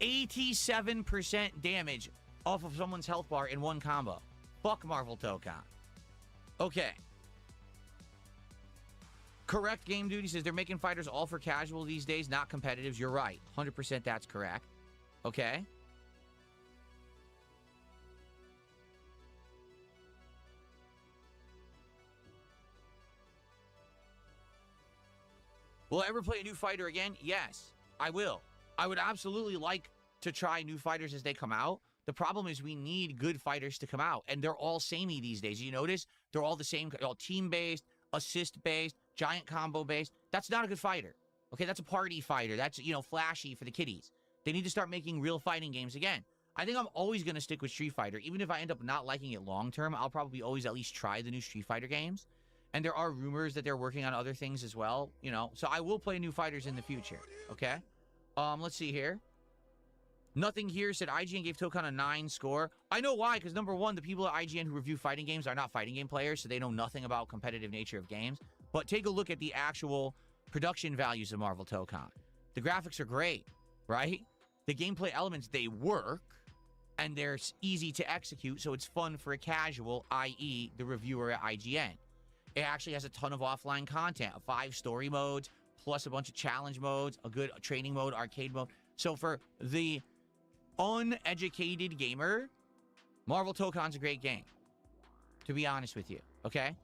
[SPEAKER 1] 87% damage off of someone's health bar in one combo. Fuck Marvel Tokon. Okay. Correct Game Duty says they're making fighters all for casual these days, not competitives. You're right. 100% that's correct. Okay. Will I ever play a new fighter again? Yes, I will. I would absolutely like to try new fighters as they come out. The problem is we need good fighters to come out, and they're all samey these days. You notice? They're all the same, all team-based, assist-based, giant combo-based. That's not a good fighter. Okay, that's a party fighter. That's, flashy for the kiddies. They need to start making real fighting games again. I think I'm always going to stick with Street Fighter. Even if I end up not liking it long-term, I'll probably always at least try the new Street Fighter games. And there are rumors that they're working on other things as well, So I will play new fighters in the future, okay? Let's see here. Nothing here said IGN gave Tokon a 9 score. I know why, because number one, the people at IGN who review fighting games are not fighting game players, so they know nothing about competitive nature of games. But take a look at the actual production values of Marvel Tokon. The graphics are great, right? The gameplay elements, they work, and they're easy to execute, so it's fun for a casual, i.e. the reviewer at IGN. It actually has a ton of offline content, 5 story modes, plus a bunch of challenge modes, a good training mode, arcade mode. So for the uneducated gamer, Marvel Tokon's a great game, to be honest with you, okay?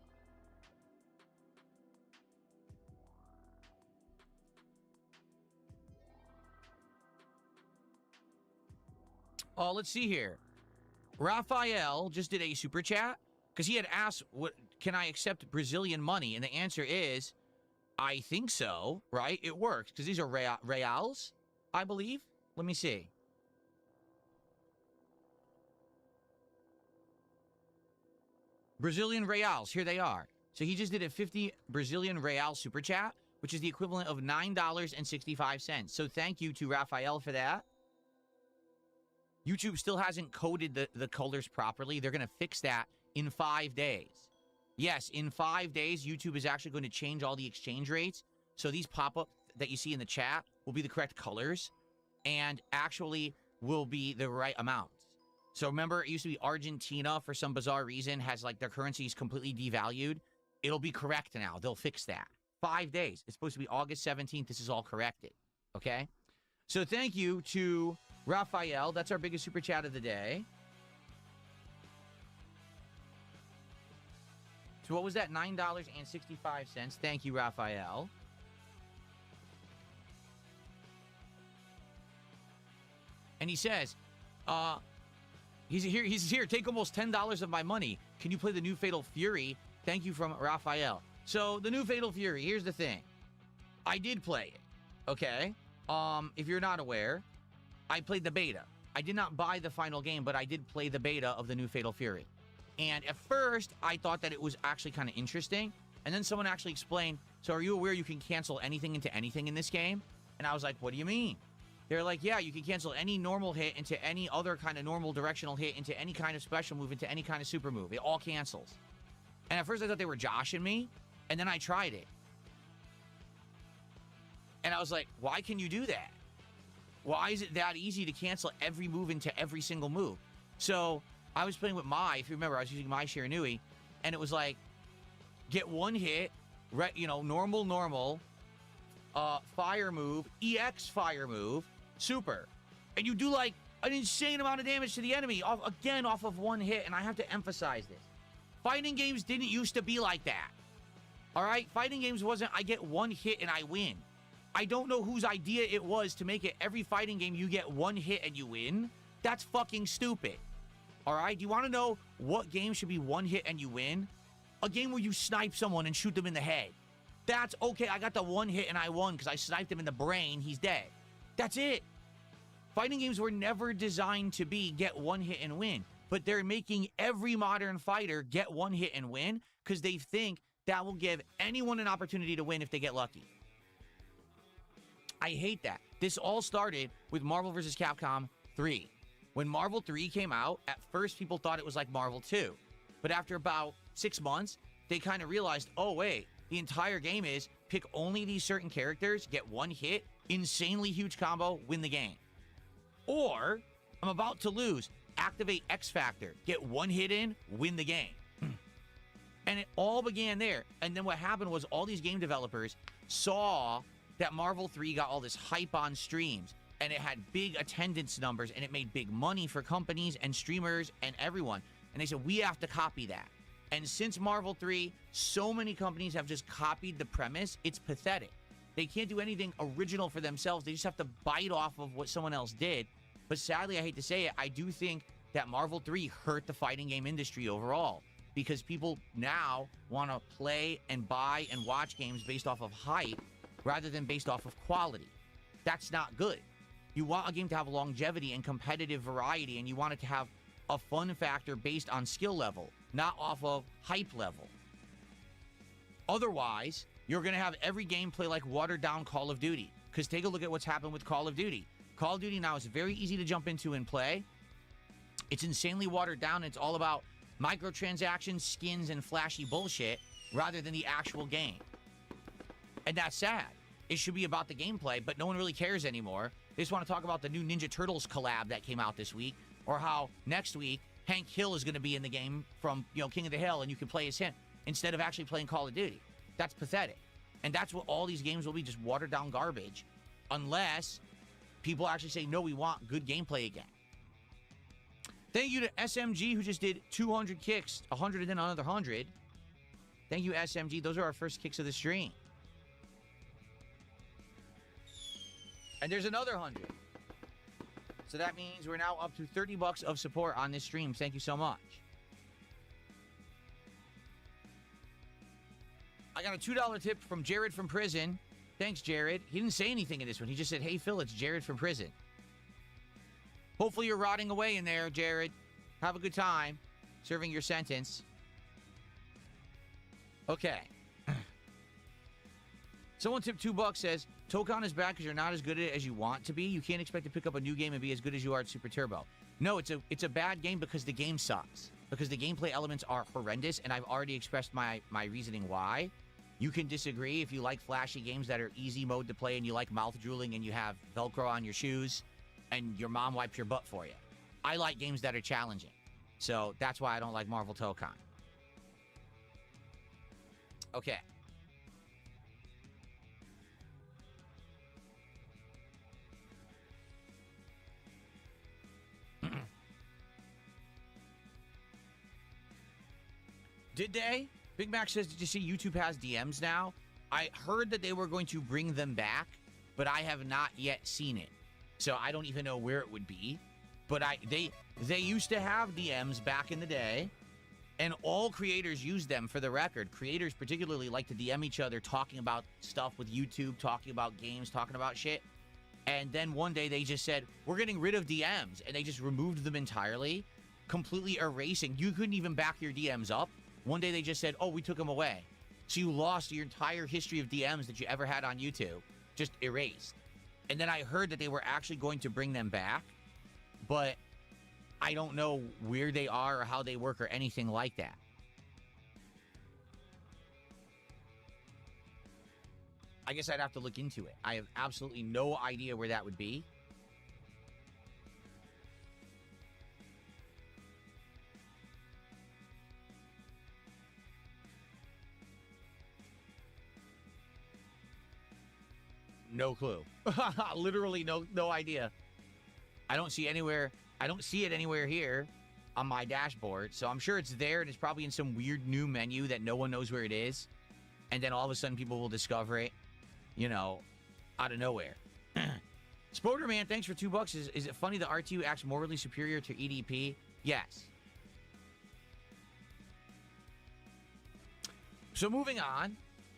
[SPEAKER 1] Let's see here. Raphael just did a super chat because he had asked, "What can I accept Brazilian money?" And the answer is, I think so, right? It works because these are reals, I believe. Let me see. Brazilian reals, here they are. So he just did a 50 Brazilian real super chat. which is the equivalent of $9.65. So thank you to Raphael for that. YouTube still hasn't coded the colors properly. They're going to fix that in 5 days. Yes, in 5 days, YouTube is actually going to change all the exchange rates. So these pop-ups that you see in the chat will be the correct colors and actually will be the right amounts. So remember, it used to be Argentina, for some bizarre reason, has like their currencies completely devalued. It'll be correct now. They'll fix that. 5 days. It's supposed to be August 17th. This is all corrected. Okay? So thank you to Raphael. That's our biggest super chat of the day. So what was that? $9.65. Thank you, Raphael. And he says, he's here. Take almost $10 of my money. Can you play the new Fatal Fury? Thank you from Raphael. So the new Fatal Fury, here's the thing. I did play it, okay? If you're not aware, I played the beta. I did not buy the final game, but I did play the beta of the new Fatal Fury. And at first, I thought that it was actually kind of interesting. And then someone actually explained, so are you aware you can cancel anything into anything in this game? And I was like, what do you mean? They're like, yeah, you can cancel any normal hit into any other kind of normal directional hit, into any kind of special move, into any kind of super move. It all cancels. And at first I thought they were joshing me, and then I tried it. And I was like, why can you do that? Why is it that easy to cancel every move into every single move? So I was playing with Mai, if you remember, I was using Mai Shiranui, and it was like, get one hit, normal, fire move, EX fire move, super. And you do like an insane amount of damage to the enemy, off of one hit, and I have to emphasize this. Fighting games didn't used to be like that. All right? Fighting games wasn't, I get one hit and I win. I don't know whose idea it was to make it every fighting game you get one hit and you win. That's fucking stupid. All right? Do you want to know what game should be one hit and you win? A game where you snipe someone and shoot them in the head. That's okay. I got the one hit and I won because I sniped him in the brain. He's dead. That's it. Fighting games were never designed to be get one hit and win. But they're making every modern fighter get one hit and win because they think that will give anyone an opportunity to win if they get lucky. I hate that. This all started with Marvel vs. Capcom 3. When Marvel 3 came out, at first people thought it was like Marvel 2. But after about 6 months, they kind of realized, oh wait, the entire game is pick only these certain characters, get one hit, insanely huge combo, win the game. Or, I'm about to lose, activate X Factor, get one hit in, win the game. And it all began there. And then what happened was all these game developers saw that Marvel 3 got all this hype on streams, and it had big attendance numbers, and it made big money for companies and streamers and everyone. And they said, we have to copy that. And since Marvel 3, so many companies have just copied the premise, it's pathetic. They can't do anything original for themselves. They just have to bite off of what someone else did. But sadly, I hate to say it, I do think that Marvel 3 hurt the fighting game industry overall, because people now want to play and buy and watch games based off of hype rather than based off of quality. That's not good. You want a game to have longevity and competitive variety, and you want it to have a fun factor based on skill level, not off of hype level. Otherwise, you're going to have every game play like watered-down Call of Duty, because take a look at what's happened with Call of Duty. Call of Duty now is very easy to jump into and play. It's insanely watered down. It's all about microtransactions, skins, and flashy bullshit rather than the actual game. And that's sad. It should be about the gameplay, but no one really cares anymore. They just want to talk about the new Ninja Turtles collab that came out this week, or how next week Hank Hill is going to be in the game from, King of the Hill, and you can play as him instead of actually playing Call of Duty. That's pathetic. And that's what all these games will be, just watered down garbage, unless people actually say, no, we want good gameplay again. Thank you to SMG, who just did 200 kicks, 100 and then another 100. Thank you, SMG. Those are our first kicks of the stream. And there's another 100. So that means we're now up to 30 bucks of support on this stream. Thank you so much. I got a $2 tip from Jared from prison. Thanks, Jared. He didn't say anything in this one. He just said, hey, Phil, it's Jared from prison. Hopefully you're rotting away in there, Jared. Have a good time serving your sentence. Okay. Someone tipped $2 says, Tokon is bad because you're not as good at it as you want to be. You can't expect to pick up a new game and be as good as you are at Super Turbo. No, it's a bad game because the game sucks. Because the gameplay elements are horrendous, and I've already expressed my reasoning why. You can disagree if you like flashy games that are easy mode to play and you like mouth drooling and you have Velcro on your shoes and your mom wipes your butt for you. I like games that are challenging. So that's why I don't like Marvel Tokon. Okay. Did they? Big Mac says, did you see YouTube has DMs now? I heard that they were going to bring them back, but I have not yet seen it. So I don't even know where it would be. But they used to have DMs back in the day, and all creators use them. For the record, creators particularly like to DM each other talking about stuff with YouTube, talking about games, talking about shit. And then one day they just said, we're getting rid of DMs, and they just removed them entirely, completely erasing. You couldn't even back your DMs up. One day they just said, oh, we took them away. So you lost your entire history of DMs that you ever had on YouTube, just erased. And then I heard that they were actually going to bring them back, but I don't know where they are or how they work or anything like that. I guess I'd have to look into it. I have absolutely no idea where that would be. No clue. Literally no idea. I don't see anywhere. I don't see it anywhere here on my dashboard. So I'm sure it's there and it's probably in some weird new menu that no one knows where it is. And then all of a sudden people will discover it, you know, out of nowhere. Spoderman, thanks for $2. Is it funny that RTU acts morally superior to EDP? Yes. So moving on.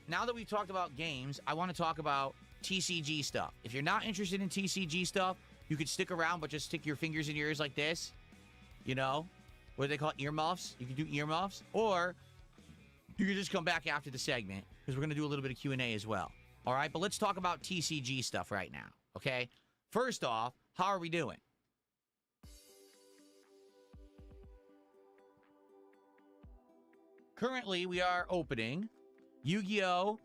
[SPEAKER 1] Now that we've talked about games, I want to talk about TCG stuff. If you're not interested in TCG stuff, you could stick around, but just stick your fingers in your ears like this. You know? What do they call it? Earmuffs? You can do earmuffs. Or you can just come back after the segment, because we're going to do a little bit of Q&A as well. All right? But let's talk about TCG stuff right now. Okay? First off, how are we doing? Currently, we are opening Yu-Gi-Oh!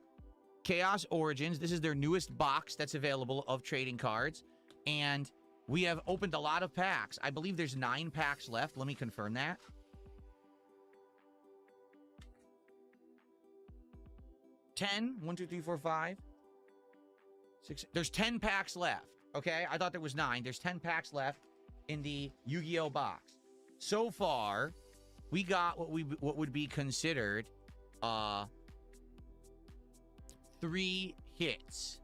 [SPEAKER 1] Chaos Origins. This is their newest box that's available of trading cards. And we have opened a lot of packs. I believe there's 9 packs left. Let me confirm that. 10. 1, 2, 3, 4, 5. 6. There's 10 packs left. Okay? I thought there was 9. There's 10 packs left in the Yu-Gi-Oh! Box. So far, we got what would be considered 3 hits.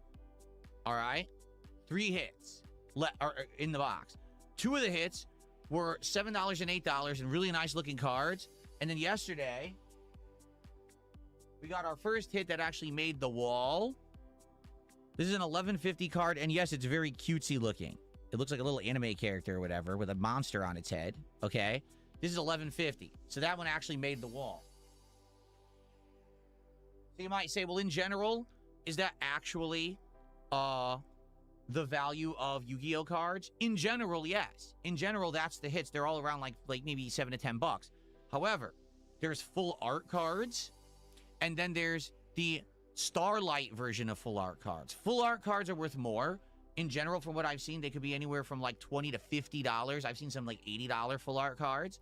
[SPEAKER 1] All right? 3 hits in the box. 2 of the hits were $7 and $8 and really nice looking cards. And then yesterday, we got our first hit that actually made the wall. This is an 1150 card, and yes, it's very cutesy looking. It looks like a little anime character or whatever with a monster on its head. Okay? This is 1150. So that one actually made the wall. So you might say, well, in general, is that actually the value of Yu-Gi-Oh cards? In general, yes. In general, that's the hits. They're all around like maybe $7 to $10. However, there's full art cards, and then there's the Starlight version of full art cards. Full art cards are worth more. In general, from what I've seen, they could be anywhere from like $20 to $50. I've seen some like $80 full art cards.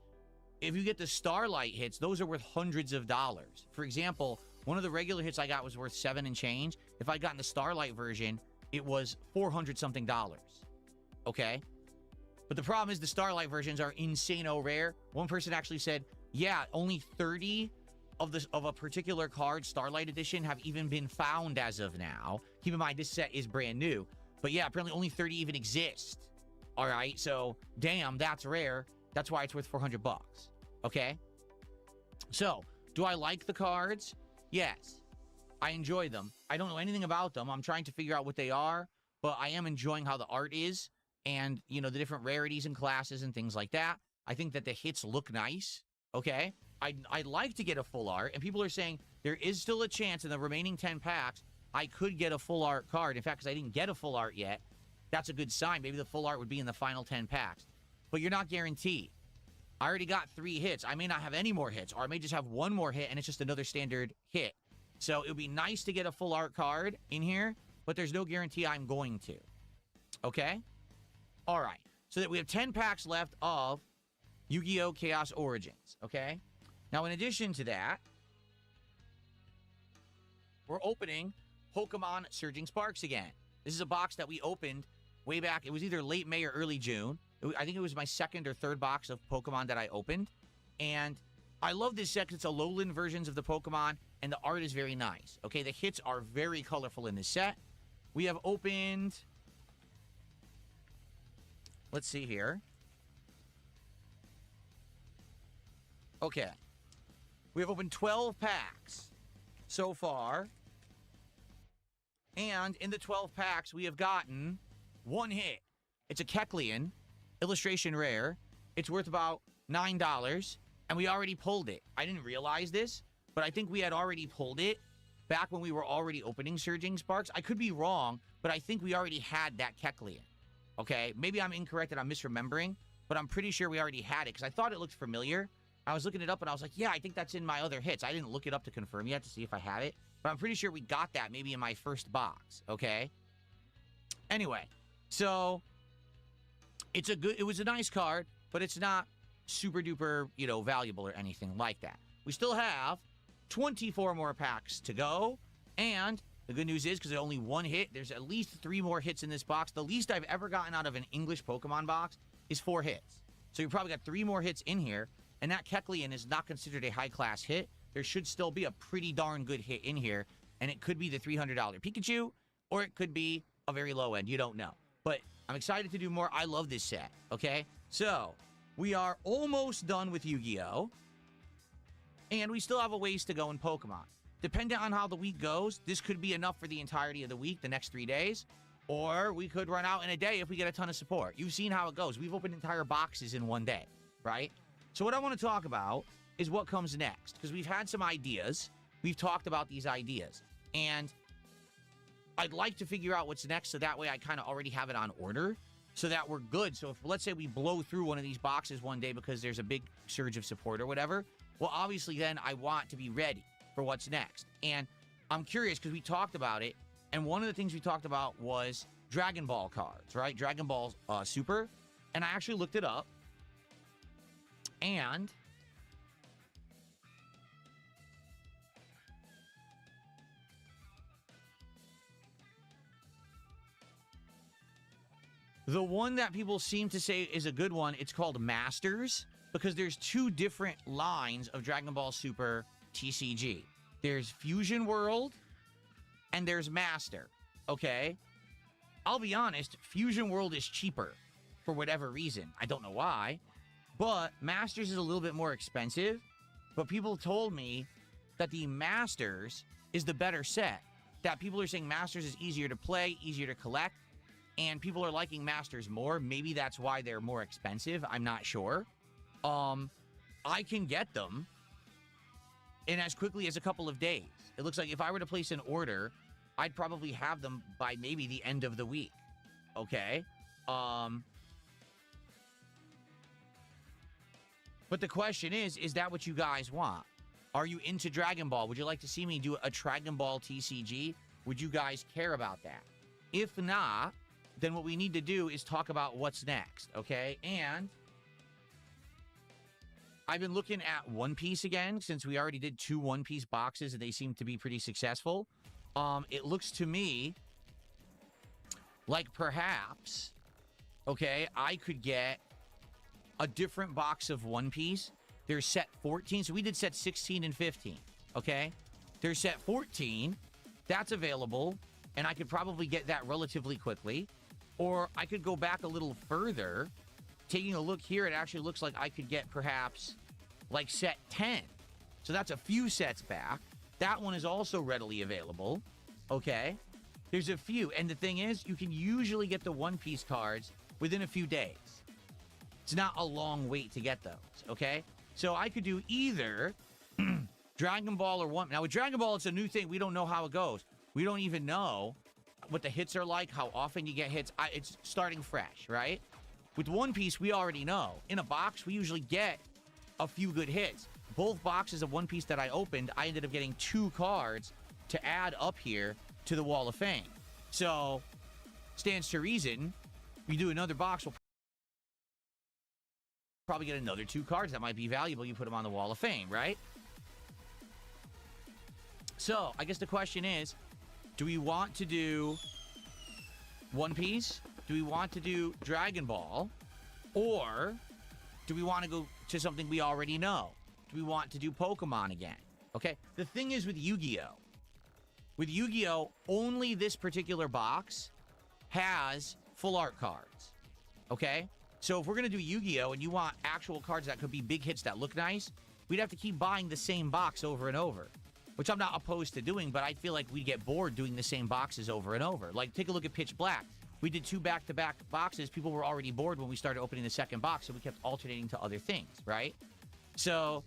[SPEAKER 1] If you get the Starlight hits, those are worth hundreds of dollars. For example, one of the regular hits I got was worth $7 and change. If I got in the Starlight version, it was $400 something. Okay? But the problem is the Starlight versions are insane-o rare. One person actually said, yeah, only 30 of a particular card, Starlight Edition, have even been found as of now. Keep in mind, this set is brand new. But yeah, apparently only 30 even exist. All right, so damn, that's rare. That's why it's worth $400. Okay? So, do I like the cards? Yes. I enjoy them. I don't know anything about them. I'm trying to figure out what they are, but I am enjoying how the art is and, you know, the different rarities and classes and things like that. I think that the hits look nice. Okay? I'd like to get a full art, and people are saying there is still a chance in the remaining 10 packs I could get a full art card. In fact, because I didn't get a full art yet, that's a good sign. Maybe the full art would be in the final 10 packs. But you're not guaranteed. I already got 3 hits. I may not have any more hits, or I may just have 1 more hit, and it's just another standard hit. So it would be nice to get a full art card in here, but there's no guarantee I'm going to. Okay? All right. So that we have 10 packs left of Yu-Gi-Oh! Chaos Origins. Okay? Now, in addition to that, we're opening Pokemon Surging Sparks again. This is a box that we opened way back. It was either late May or early June. I think it was my 2nd or 3rd box of Pokemon that I opened. And I love this set because it's a lowland versions of the Pokemon, and the art is very nice. Okay, the hits are very colorful in this set. We have opened... Let's see here. Okay. We have opened 12 packs so far. And in the 12 packs, we have gotten 1 hit. It's a Kecleon, illustration rare. It's worth about $9, and we already pulled it. I didn't realize this, but I think we had already pulled it back when we were already opening Surging Sparks. I could be wrong, but I think we already had that Kecleon. Okay, maybe I'm incorrect and I'm misremembering, but I'm pretty sure we already had it because I thought it looked familiar. I was looking it up and I was like, yeah, I think that's in my other hits. I didn't look it up to confirm yet to see if I had it, but I'm pretty sure we got that maybe in my first box, okay? Anyway, so it was a nice card, but it's not super duper, valuable or anything like that. We still have 24 more packs to go, and the good news is, because there's only 1 hit, there's at least 3 more hits in this box. The least I've ever gotten out of an English Pokemon box is 4 hits. So you probably got 3 more hits in here, and that Kecleon is not considered a high-class hit. There should still be a pretty darn good hit in here, and it could be the $300 Pikachu, or it could be a very low end. You don't know. But I'm excited to do more. I love this set, okay? So, we are almost done with Yu-Gi-Oh! And we still have a ways to go in Pokemon. Depending on how the week goes, this could be enough for the entirety of the week, the next 3 days, or we could run out in a day if we get a ton of support. You've seen how it goes. We've opened entire boxes in 1 day, right? So what I want to talk about is what comes next, because we've had some ideas. We've talked about these ideas, and I'd like to figure out what's next so that way I kind of already have it on order so that we're good. So if, let's say we blow through one of these boxes one day because there's a big surge of support or whatever, well, obviously then I want to be ready for what's next. And I'm curious because we talked about it, and one of the things we talked about was Dragon Ball cards, right? Dragon Ball Super. And I actually looked it up, and the one that people seem to say is a good one, it's called Masters, because there's 2 different lines of Dragon Ball Super TCG. There's Fusion World, and there's Master, okay? I'll be honest, Fusion World is cheaper for whatever reason. I don't know why, but Masters is a little bit more expensive, but people told me that the Masters is the better set, that people are saying Masters is easier to play, easier to collect, and people are liking Masters more. Maybe that's why they're more expensive. I'm not sure. I can get them in as quickly as a couple of days. It looks like if I were to place an order, I'd probably have them by maybe the end of the week. Okay? But the question is that what you guys want? Are you into Dragon Ball? Would you like to see me do a Dragon Ball TCG? Would you guys care about that? If not, then what we need to do is talk about what's next, okay? And I've been looking at One Piece again, since we already did 2 One Piece boxes and they seem to be pretty successful. It looks to me like perhaps, okay, I could get a different box of One Piece. There's set 14, so we did set 16 and 15, okay? There's set 14, that's available, and I could probably get that relatively quickly. Or I could go back a little further. Taking a look here, it actually looks like I could get perhaps like set 10. So that's a few sets back. That one is also readily available. Okay. There's a few. And the thing is, you can usually get the One Piece cards within a few days. It's not a long wait to get those. Okay. So I could do either Dragon Ball or One. Now with Dragon Ball, it's a new thing. We don't know how it goes. We don't even know what the hits are like, how often you get hits. It's starting fresh, right? With One Piece, we already know. In a box, we usually get a few good hits. Both boxes of One Piece that I opened, I ended up getting 2 cards to add up here to the Wall of Fame. So, stands to reason, we do another box, we'll probably get another 2 cards that might be valuable. You put them on the Wall of Fame, right? So, I guess the question is, do we want to do One Piece? Do we want to do Dragon Ball? Or do we want to go to something we already know? Do we want to do Pokemon again? Okay, the thing is with Yu-Gi-Oh! With Yu-Gi-Oh! Only this particular box has full art cards. Okay? So if we're going to do Yu-Gi-Oh! And you want actual cards that could be big hits that look nice, we'd have to keep buying the same box over and over. Which I'm not opposed to doing, but I feel like we'd get bored doing the same boxes over and over. Like, take a look at Pitch Black. We did 2 back-to-back boxes. People were already bored when we started opening the second box, so we kept alternating to other things, right? So,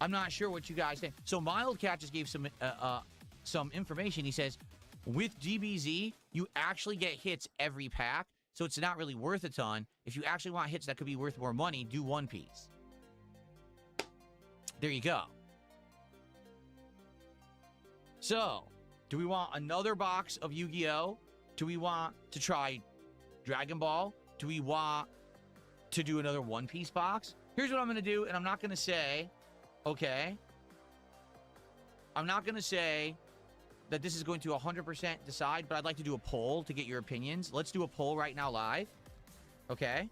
[SPEAKER 1] I'm not sure what you guys think. So, Mildcat just gave some information. He says, with DBZ, you actually get hits every pack, so it's not really worth a ton. If you actually want hits that could be worth more money, do One Piece. There you go. So, do we want another box of Yu-Gi-Oh? Do we want to try Dragon Ball? Do we want to do another One Piece box? Here's what I'm going to do, and I'm not going to say, okay, I'm not going to say that this is going to 100% decide, but I'd like to do a poll to get your opinions. Let's do a poll right now live. Okay.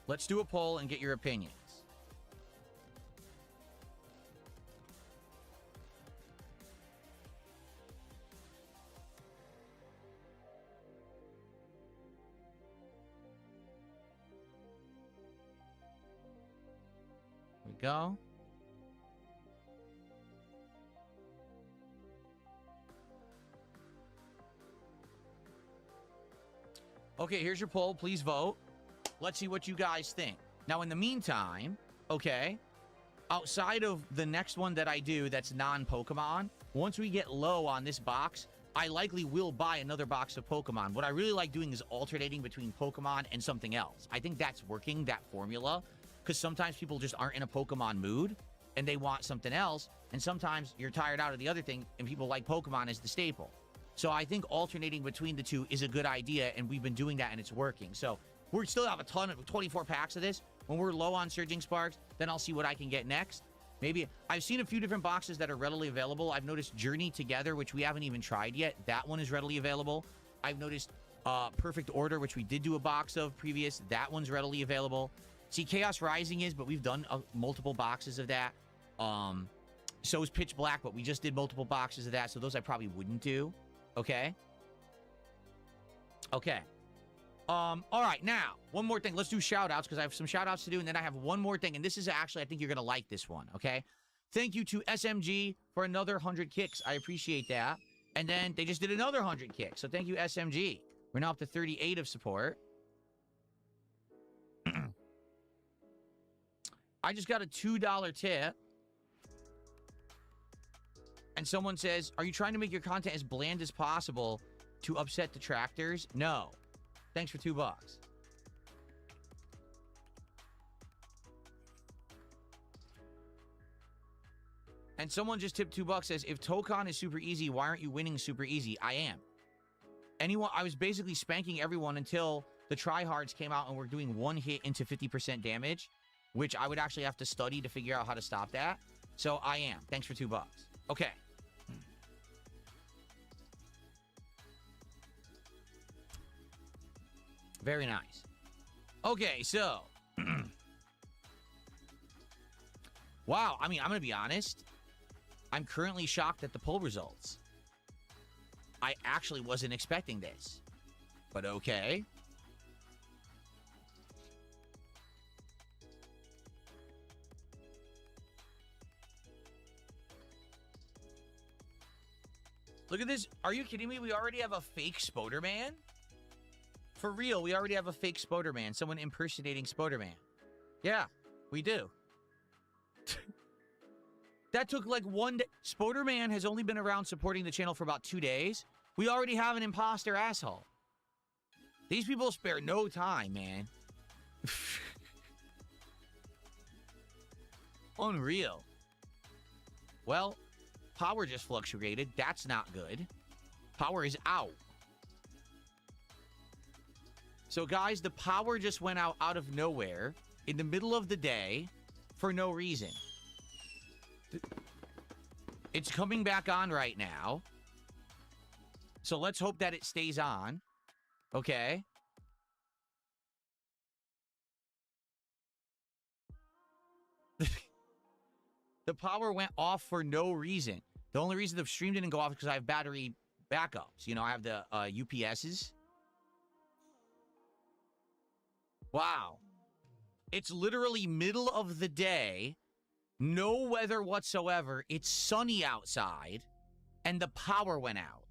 [SPEAKER 1] Let's do a poll and get your opinions. Here we go. Okay, here's your poll. Please vote. Let's see what you guys think. Now, in the meantime, okay, outside of the next one that I do that's non-Pokemon, once we get low on this box, I likely will buy another box of Pokemon. What I really like doing is alternating between Pokemon and something else. I think that's working, that formula, because sometimes people just aren't in a Pokemon mood, and they want something else, and sometimes you're tired out of the other thing, and people like Pokemon as the staple. So I think alternating between the two is a good idea, and we've been doing that, and it's working. So we still have a ton of 24 packs of this. When we're low on Surging Sparks, then I'll see what I can get next. Maybe I've seen a few different boxes that are readily available. I've noticed Journey Together, which we haven't even tried yet. That one is readily available. I've noticed Perfect Order, which we did do a box of previous. That one's readily available. See, Chaos Rising is, but we've done multiple boxes of that. So is Pitch Black, but we just did multiple boxes of that. So those I probably wouldn't do. Okay. Okay. All right, now, one more thing. Let's do shout-outs, because I have some shout-outs to do, and then I have one more thing, and this is actually, I think you're going to like this one, okay? Thank you to SMG for another 100 kicks. I appreciate that. And then they just did another 100 kicks, so thank you, SMG. We're now up to 38 of support. I just got a $2 tip. And someone says, are you trying to make your content as bland as possible to upset detractors? No. Thanks for $2. And someone just tipped $2, says, if Tokon is super easy, why aren't you winning super easy? I am. I was basically spanking everyone until the tryhards came out and were doing one hit into 50% damage, which I would actually have to study to figure out how to stop that. So I am. Thanks for $2. Okay. Very nice. Okay, so. Wow, I mean, I'm going to be honest. I'm currently shocked at the poll results. I actually wasn't expecting this. But okay. Look at this. Are you kidding me? We already have a fake Spoderman? For real, we already have a fake Spoderman. Someone impersonating Spoderman. Yeah, we do. That took like 1 day. Spoderman has only been around supporting the channel for about 2 days. We already have an imposter asshole. These people spare no time, man. Unreal. Well, power just fluctuated. That's not good. Power is out. So, guys, the power just went out of nowhere in the middle of the day for no reason. It's coming back on right now. So let's hope that it stays on. Okay. The power went off for no reason. The only reason the stream didn't go off is because I have battery backups. You know, I have the UPSs. Wow. It's literally middle of the day. No weather whatsoever. It's sunny outside. And the power went out.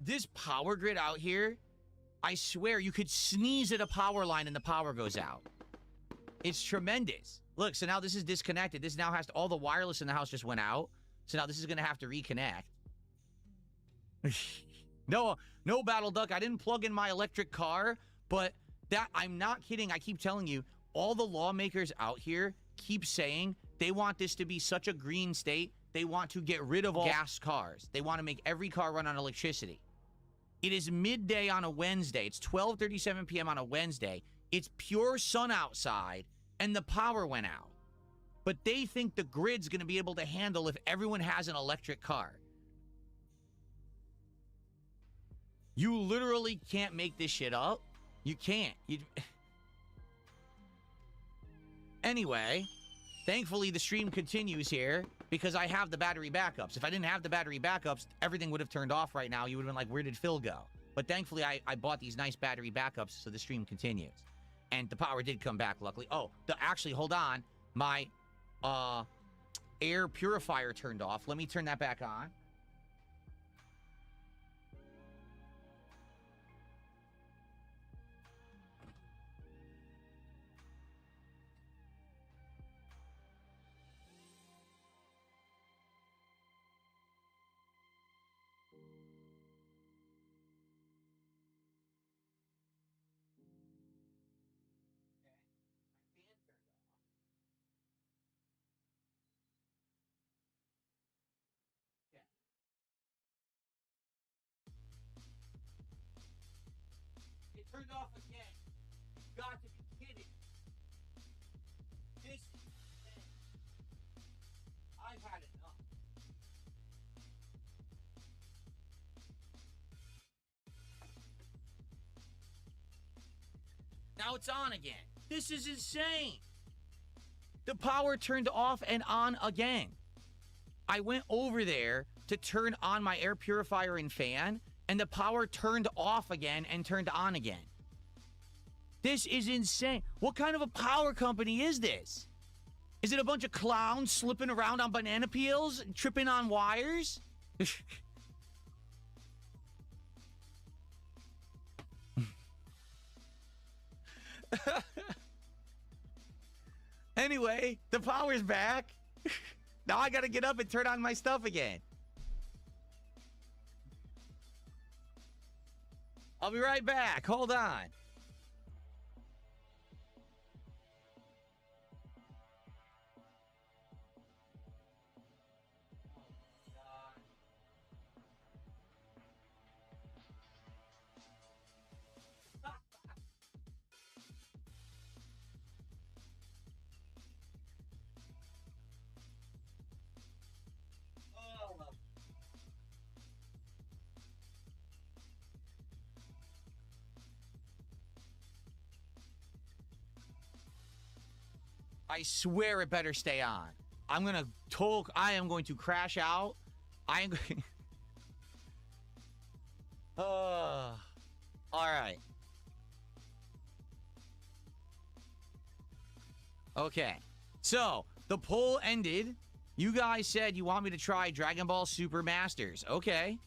[SPEAKER 1] This power grid out here, I swear you could sneeze at a power line and the power goes out. It's tremendous. Look, so now this is disconnected. This now has to, all the wireless in the house just went out. So now this is going to have to reconnect. No, Battle Duck. I didn't plug in my electric car, but that, I'm not kidding. I keep telling you, all the lawmakers out here keep saying they want this to be such a green state. They want to get rid of all gas cars. They want to make every car run on electricity. It is midday on a Wednesday. It's 12:37 p.m. on a Wednesday. It's pure sun outside, and the power went out. But they think the grid's going to be able to handle if everyone has an electric car. You literally can't make this shit up. You can't. Anyway, thankfully the stream continues here because I have the battery backups. If I didn't have the battery backups, everything would have turned off right now. You would have been like, where did Phil go? But thankfully, I bought these nice battery backups so the stream continues. And the power did come back, luckily. Oh, actually, hold on. My air purifier turned off. Let me turn that back on. It turned off again. You got to be kidding. This is insane. I've had enough. Now it's on again. This is insane. The power turned off and on again. I went over there to turn on my air purifier and fan, and the power turned off again and turned on again. This is insane. What kind of a power company is this? Is it a bunch of clowns slipping around on banana peels and tripping on wires? Anyway, the power's back. Now I gotta get up and turn on my stuff again. I'll be right back. Hold on. I swear it better stay on. I'm gonna talk. I am going to crash out. I am going. All right. Okay. So The poll ended. You guys said you want me to try Dragon Ball Super Masters. Okay.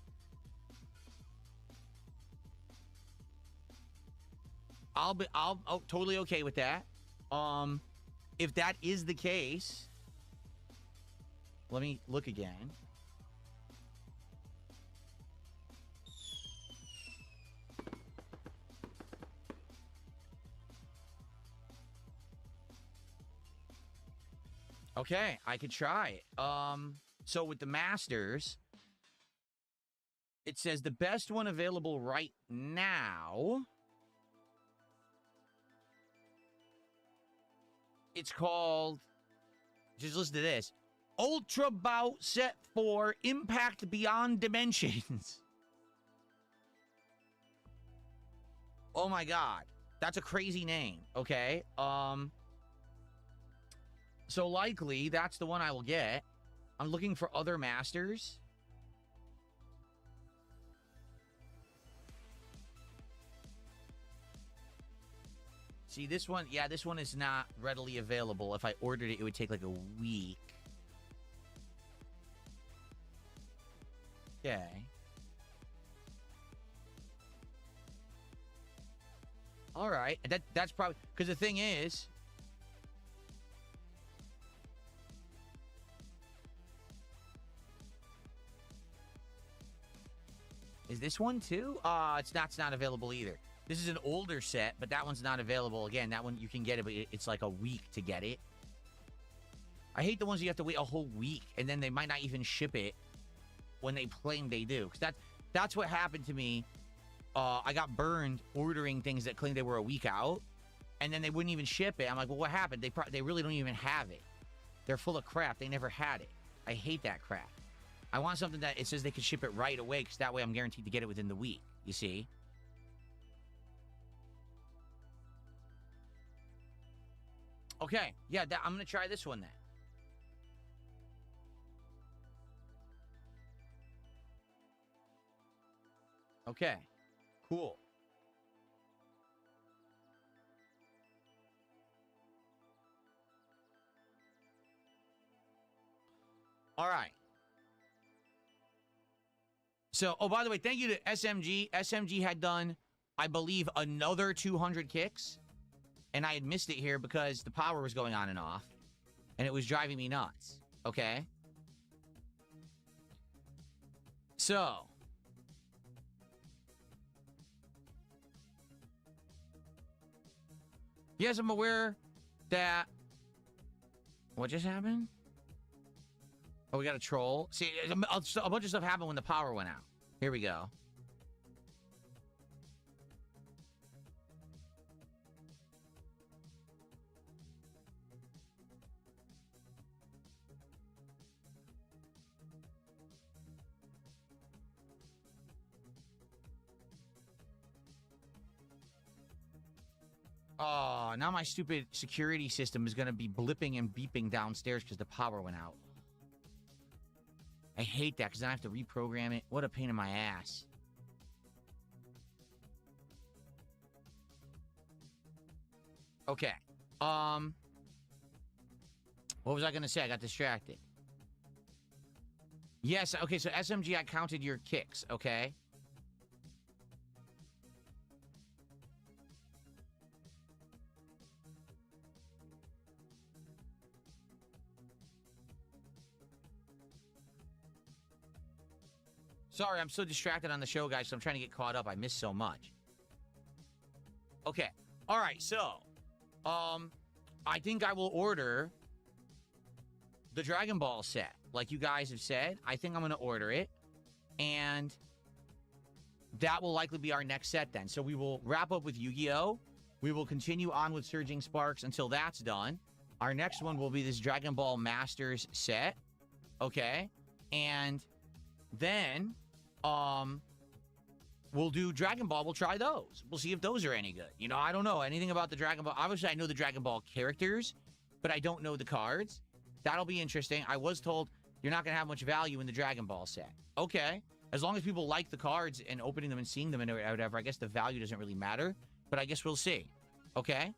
[SPEAKER 1] I'm totally okay with that. If that is the case, let me look again. Okay, I could try it. So with the Masters, it says the best one available right now. It's called, just listen to this, Ultra Bout Set 4 Impact Beyond Dimensions. Oh my god. That's a crazy name, okay? So likely, that's the one I will get. I'm looking for other Masters. See, this one, yeah, this one is not readily available. If I ordered it, it would take like a week. Okay. All right. That's probably, because the thing is, is this one too? It's not available either. This is an older set, but that one's not available. Again, that one you can get it, but it's like a week to get it. I hate the ones you have to wait a whole week, and then they might not even ship it when they claim they do. Because that's what happened to me. I got burned ordering things that claimed they were a week out, and then they wouldn't even ship it. I'm like, well, what happened? They really don't even have it. They're full of crap. They never had it. I hate that crap. I want something that it says they can ship it right away, because that way I'm guaranteed to get it within the week. You see? Okay, yeah, I'm going to try this one then. Okay, cool. All right. So, oh, by the way, thank you to SMG. SMG had done, I believe, another 200 kicks. And I had missed it here because the power was going on and off. And it was driving me nuts. Okay? So. Yes, I'm aware that... What just happened? Oh, we got a troll. See, a bunch of stuff happened when the power went out. Here we go. Oh, now my stupid security system is going to be blipping and beeping downstairs because the power went out. I hate that because then I have to reprogram it. What a pain in my ass. Okay. What was I going to say? I got distracted. Yes, okay, so SMG, I counted your kicks, okay? Sorry, I'm so distracted on the show, guys, so I'm trying to get caught up. I missed so much. Okay. All right, so, I think I will order the Dragon Ball set. Like you guys have said, I think I'm going to order it. And that will likely be our next set then. So we will wrap up with Yu-Gi-Oh! We will continue on with Surging Sparks until that's done. Our next one will be this Dragon Ball Masters set. Okay? And then... we'll do Dragon Ball. We'll try those. We'll see if those are any good. You know, I don't know anything about the Dragon Ball. Obviously, I know the Dragon Ball characters, but I don't know the cards. That'll be interesting. I was told you're not going to have much value in the Dragon Ball set. Okay. As long as people like the cards and opening them and seeing them and whatever, I guess the value doesn't really matter. But I guess we'll see. Okay?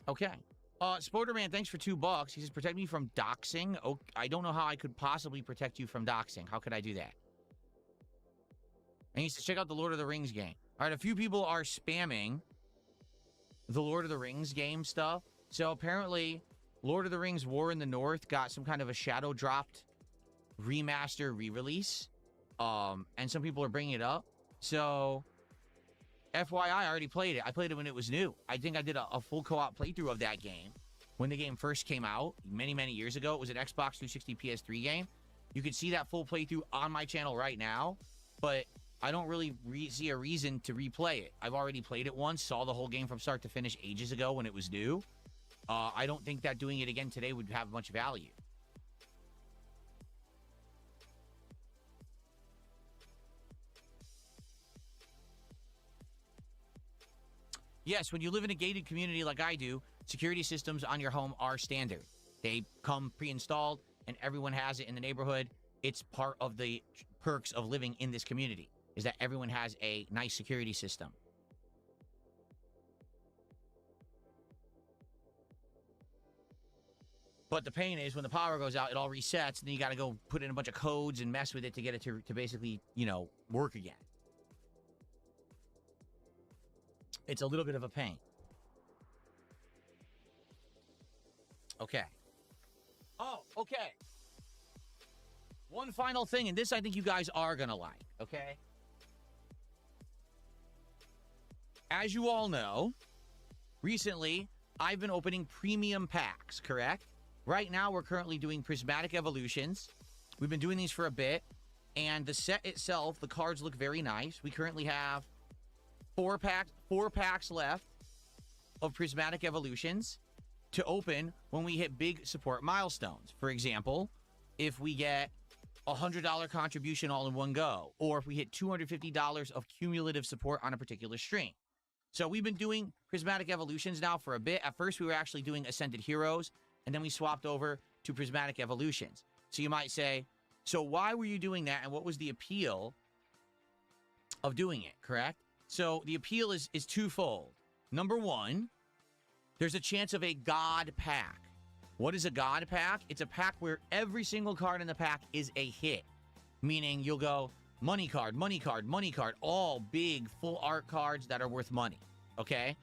[SPEAKER 1] Okay. Spoderman, thanks for $2. He says, protect me from doxing. Oh, I don't know how I could possibly protect you from doxing. How could I do that? And he says, check out the Lord of the Rings game. All right, a few people are spamming the Lord of the Rings game stuff. So apparently, Lord of the Rings War in the North got some kind of a shadow dropped remaster re-release. And some people are bringing it up. So, FYI, I already played it. I played it when it was new. I think I did a full co-op playthrough of that game when the game first came out many, many years ago. It was an Xbox 360 PS3 game. You can see that full playthrough on my channel right now, but I don't really see a reason to replay it. I've already played it once, saw the whole game from start to finish ages ago when it was new. I don't think that doing it again today would have much value. Yes, when you live in a gated community like I do, security systems on your home are standard. They come pre-installed, and everyone has it in the neighborhood. It's part of the perks of living in this community, is that everyone has a nice security system. But the pain is when the power goes out, it all resets, and then you got to go put in a bunch of codes and mess with it to get it to basically, you know, work again. It's a little bit of a pain. Okay. Oh, okay. One final thing, and this I think you guys are going to like, okay? As you all know, recently, I've been opening premium packs, correct? Right now, we're currently doing Prismatic Evolutions. We've been doing these for a bit, and the set itself, the cards look very nice. We currently have four packs left of Prismatic Evolutions to open when we hit big support milestones. For example, if we get a $100 contribution all in one go, or if we hit $250 of cumulative support on a particular stream. So we've been doing Prismatic Evolutions now for a bit. At first, we were actually doing Ascended Heroes, and then we swapped over to Prismatic Evolutions. So you might say, so why were you doing that, and what was the appeal of doing it, correct? So the appeal is twofold. Number one, there's a chance of a God pack. What is a God pack? It's a pack where every single card in the pack is a hit. Meaning you'll go money card, money card, money card, all big full art cards that are worth money, okay?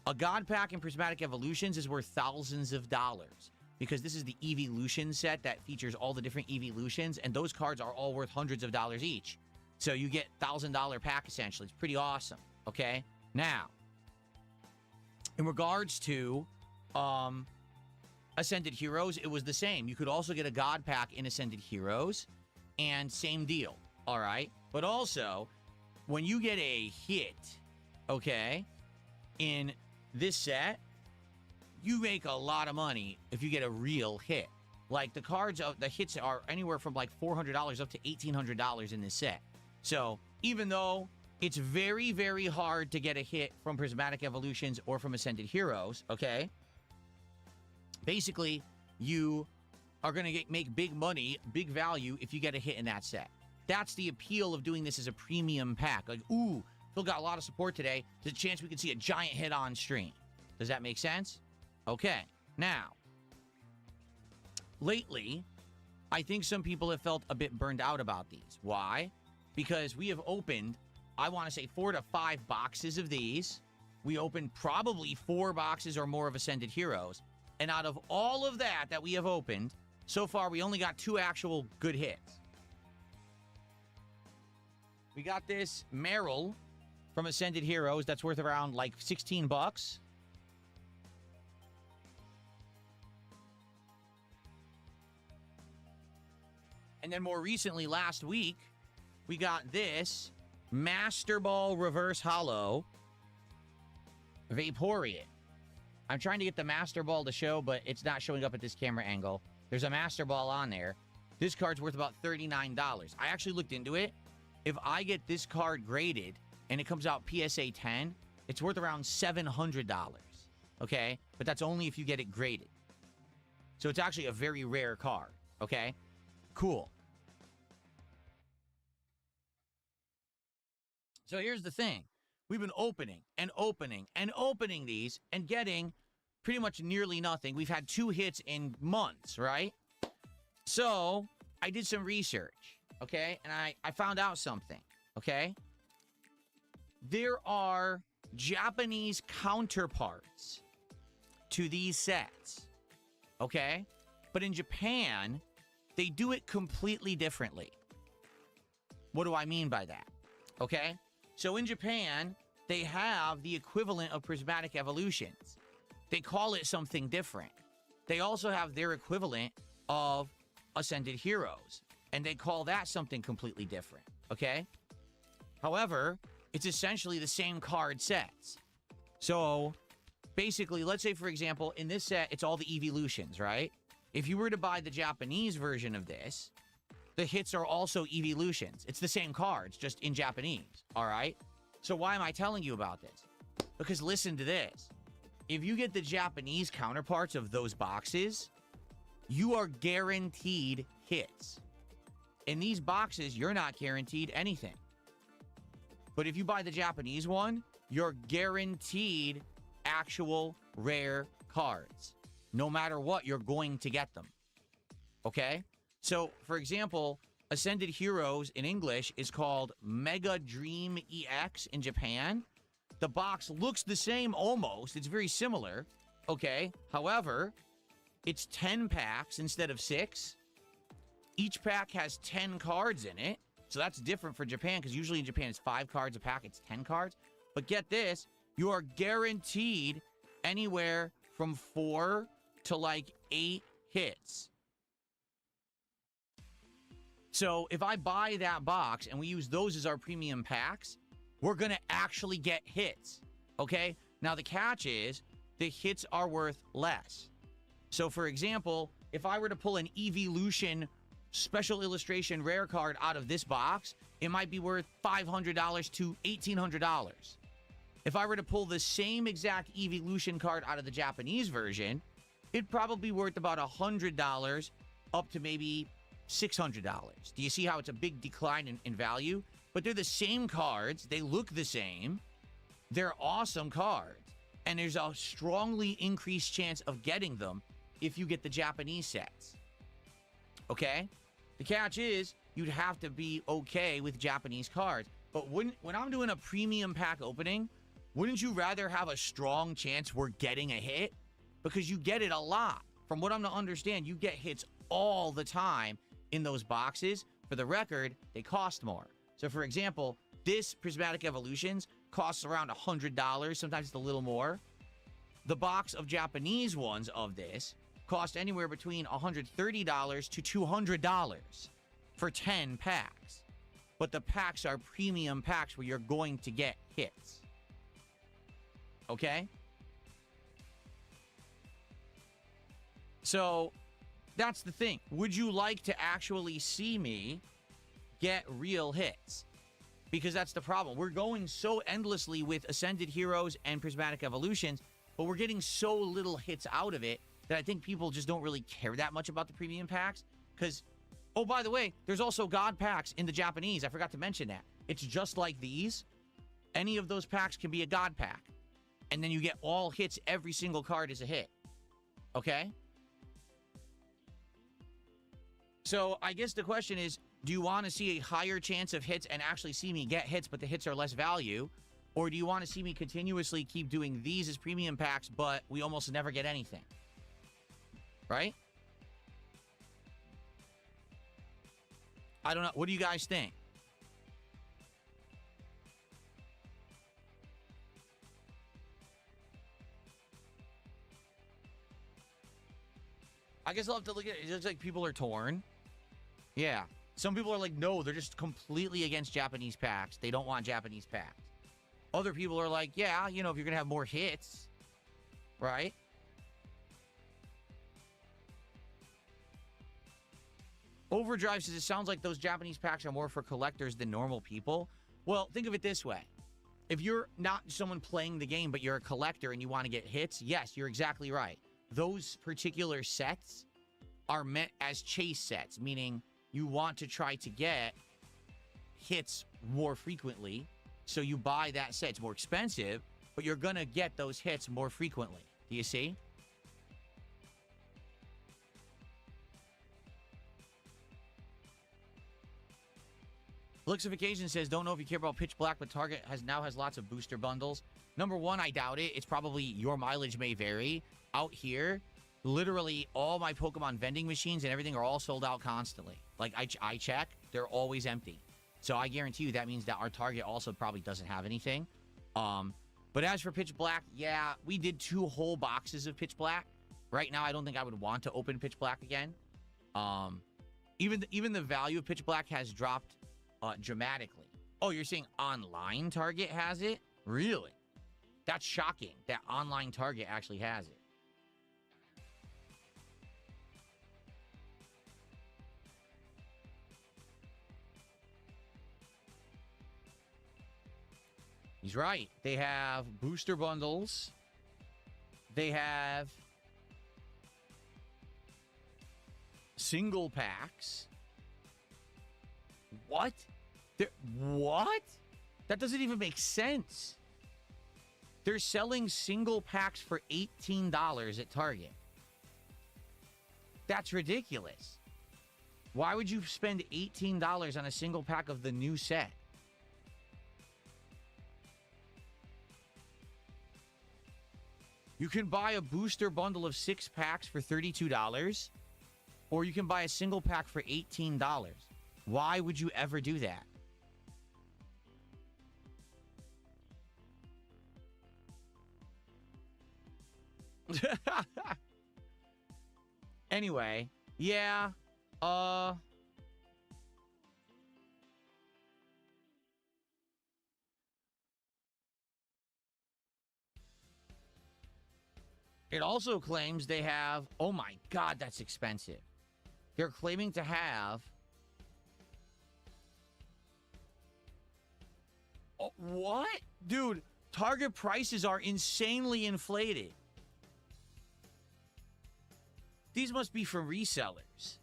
[SPEAKER 1] A God pack in Prismatic Evolutions is worth thousands of dollars because this is the Evolution set that features all the different Evolutions, and those cards are all worth hundreds of dollars each. So you get $1,000 pack, essentially. It's pretty awesome, okay? Now, in regards to Ascended Heroes, it was the same. You could also get a God pack in Ascended Heroes, and same deal, all right? But also, when you get a hit, okay, in this set, you make a lot of money if you get a real hit. Like, the cards, the hits are anywhere from like $400 up to $1,800 in this set. So, even though it's very, very hard to get a hit from Prismatic Evolutions or from Ascended Heroes, okay? Basically, you are going to make big money, big value if you get a hit in that set. That's the appeal of doing this as a premium pack. Like, ooh, Phil got a lot of support today. There's a chance we can see a giant hit on stream. Does that make sense? Okay. Now, lately, I think some people have felt a bit burned out about these. Why? Because we have opened, I want to say 4 to 5 boxes of these. We opened probably 4 boxes or more of Ascended Heroes. And out of all of that we have opened, so far we only got 2 actual good hits. We got this Meryl from Ascended Heroes that's worth around like 16 bucks. And then more recently, last week, we got this Master Ball Reverse Hollow Vaporeon. I'm trying to get the Master Ball to show, but it's not showing up at this camera angle. There's a Master Ball on there. This card's worth about $39. I actually looked into it. If I get this card graded and it comes out PSA 10, it's worth around $700. Okay? But that's only if you get it graded. So it's actually a very rare card. Okay? Cool. So here's the thing. We've been opening and opening and opening these and getting pretty much nearly nothing. We've had 2 hits in months, right? So I did some research, okay? And I found out something, okay? There are Japanese counterparts to these sets, okay? But in Japan, they do it completely differently. What do I mean by that? Okay? So in Japan, they have the equivalent of prismatic evolutions. They call it something different. They also have their equivalent of ascended heroes, and they call that something completely different, okay? However, it's essentially the same card sets. So basically, let's say, for example, in this set, it's all the evolutions, right? If you were to buy the Japanese version of this, the hits are also evolutions. It's the same cards, just in Japanese, all right? So why am I telling you about this? Because listen to this. If you get the Japanese counterparts of those boxes, you are guaranteed hits. In these boxes, you're not guaranteed anything. But if you buy the Japanese one, you're guaranteed actual rare cards. No matter what, you're going to get them. Okay? So, for example, Ascended Heroes in English is called Mega Dream EX in Japan. The box looks the same almost. It's very similar. Okay? However, it's 10 packs instead of 6. Each pack has 10 cards in it. So that's different for Japan, because usually in Japan it's 5 cards a pack. It's 10 cards. But get this, you are guaranteed anywhere from 4 to like 8 hits. So if I buy that box and we use those as our premium packs, we're going to actually get hits. Okay? Now the catch is the hits are worth less. So for example, if I were to pull an Evolution special illustration rare card out of this box, it might be worth $500 to $1,800. If I were to pull the same exact Evolution card out of the Japanese version, it'd probably be worth about $100 up to maybe $600. Do you see how it's a big decline in value? But they're the same cards. They look the same. They're awesome cards. And there's a strongly increased chance of getting them if you get the Japanese sets. Okay? The catch is, you'd have to be okay with Japanese cards. But when I'm doing a premium pack opening, wouldn't you rather have a strong chance we're getting a hit? Because you get it a lot. From what I'm to understand, you get hits all the time in those boxes. For the record, they cost more. So for example, this Prismatic Evolutions costs around $100. Sometimes it's a little more. The box of Japanese ones of this cost anywhere between $130 to $200 for 10 packs. But the packs are premium packs where you're going to get hits. Okay? So, that's the thing. Would you like to actually see me get real hits? Because that's the problem. We're going so endlessly with Ascended Heroes and Prismatic Evolutions, but we're getting so little hits out of it that I think people just don't really care that much about the premium packs. Because, oh, by the way, there's also God packs in the Japanese. I forgot to mention that. It's just like these. Any of those packs can be a God pack. And then you get all hits. Every single card is a hit. Okay? So I guess the question is, do you want to see a higher chance of hits and actually see me get hits, but the hits are less value? Or do you want to see me continuously keep doing these as premium packs, but we almost never get anything? Right? I don't know. What do you guys think? I guess I'll have to look at it. It looks like people are torn. Yeah. Some people are like, no, they're just completely against Japanese packs. They don't want Japanese packs. Other people are like, yeah, you know, if you're going to have more hits, right? Overdrive says it sounds like those Japanese packs are more for collectors than normal people. Well, think of it this way. If you're not someone playing the game, but you're a collector and you want to get hits, yes, you're exactly right. Those particular sets are meant as chase sets, meaning you want to try to get hits more frequently. So you buy that set. It's more expensive, but you're going to get those hits more frequently. Do you see? Luxification says, don't know if you care about Pitch Black, but Target now has lots of booster bundles. Number one, I doubt it. It's probably your mileage may vary. Out here, literally all my Pokemon vending machines and everything are all sold out constantly. Like, I check, they're always empty. So I guarantee you that means that our Target also probably doesn't have anything. But as for Pitch Black, yeah, we did 2 whole boxes of Pitch Black. Right now, I don't think I would want to open Pitch Black again. Even the value of Pitch Black has dropped dramatically. Oh, you're saying online Target has it? Really? That's shocking that online Target actually has it. He's right. They have booster bundles. They have single packs. What? What? That doesn't even make sense. They're selling single packs for $18 at Target. That's ridiculous. Why would you spend $18 on a single pack of the new set? You can buy a booster bundle of 6 packs for $32, or you can buy a single pack for $18. Why would you ever do that? Anyway, yeah. It also claims they have, oh my God, that's expensive. They're claiming to have, oh, what? Dude, Target prices are insanely inflated. These must be for resellers.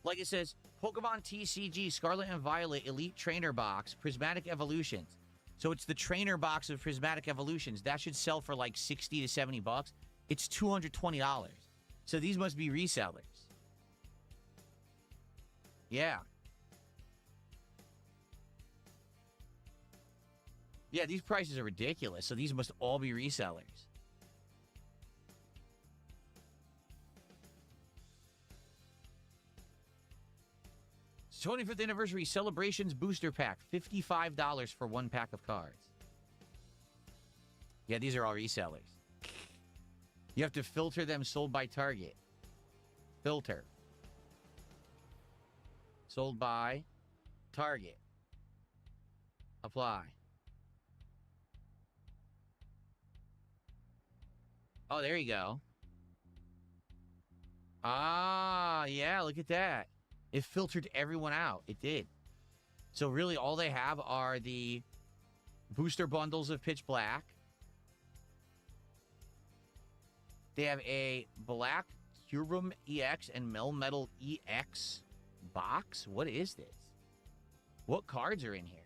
[SPEAKER 1] Like it says, Pokemon TCG Scarlet and Violet Elite Trainer Box, Prismatic Evolutions. So it's the trainer box of Prismatic Evolutions. That should sell for like 60 to 70 bucks. It's $220. So these must be resellers. Yeah. Yeah, these prices are ridiculous. So these must all be resellers. It's 25th Anniversary Celebrations Booster Pack. $55 for 1 pack of cards. Yeah, these are all resellers. You have to filter them sold by Target. Filter. Sold by Target. Apply. Oh, there you go. Ah, yeah, look at that. It filtered everyone out. It did. So really, all they have are the booster bundles of Pitch Black. They have a Black Kyurem EX and Melmetal EX box. What is this? What cards are in here?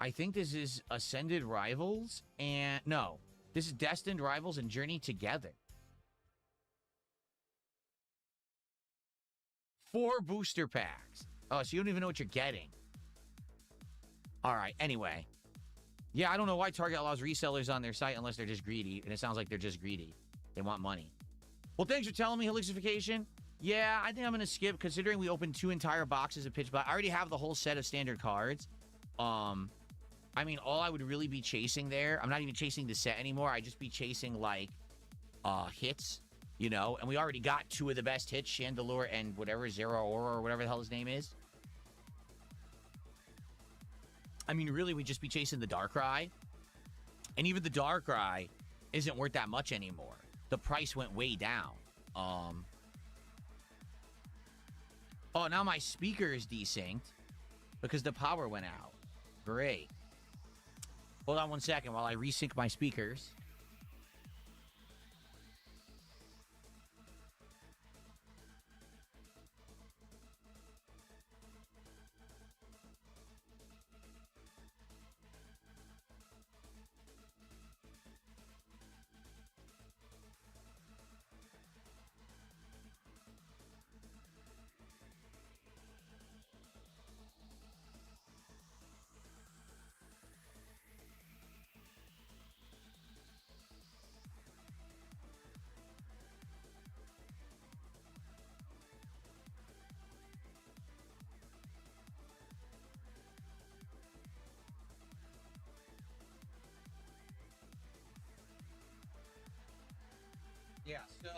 [SPEAKER 1] I think this is Ascended Rivals and... No. This is Destined Rivals and Journey Together. 4 booster packs. Oh, so you don't even know what you're getting. Alright, anyway. Yeah, I don't know why Target allows resellers on their site unless they're just greedy. And it sounds like they're just greedy. They want money. Well, thanks for telling me, Helixification. Yeah, I think I'm going to skip, considering we opened 2 entire boxes of Pitch Black. I already have the whole set of standard cards. I mean, all I would really be chasing there, I'm not even chasing the set anymore. I'd just be chasing, like, hits, you know? And we already got 2 of the best hits, Chandelure and whatever, Zeraora or whatever the hell his name is. I mean, really, we'd just be chasing the Darkrai. And even the Darkrai isn't worth that much anymore. The price went way down. Oh, now my speaker is desynced because the power went out. Great. Hold on 1 second while I resync my speakers. Yeah, so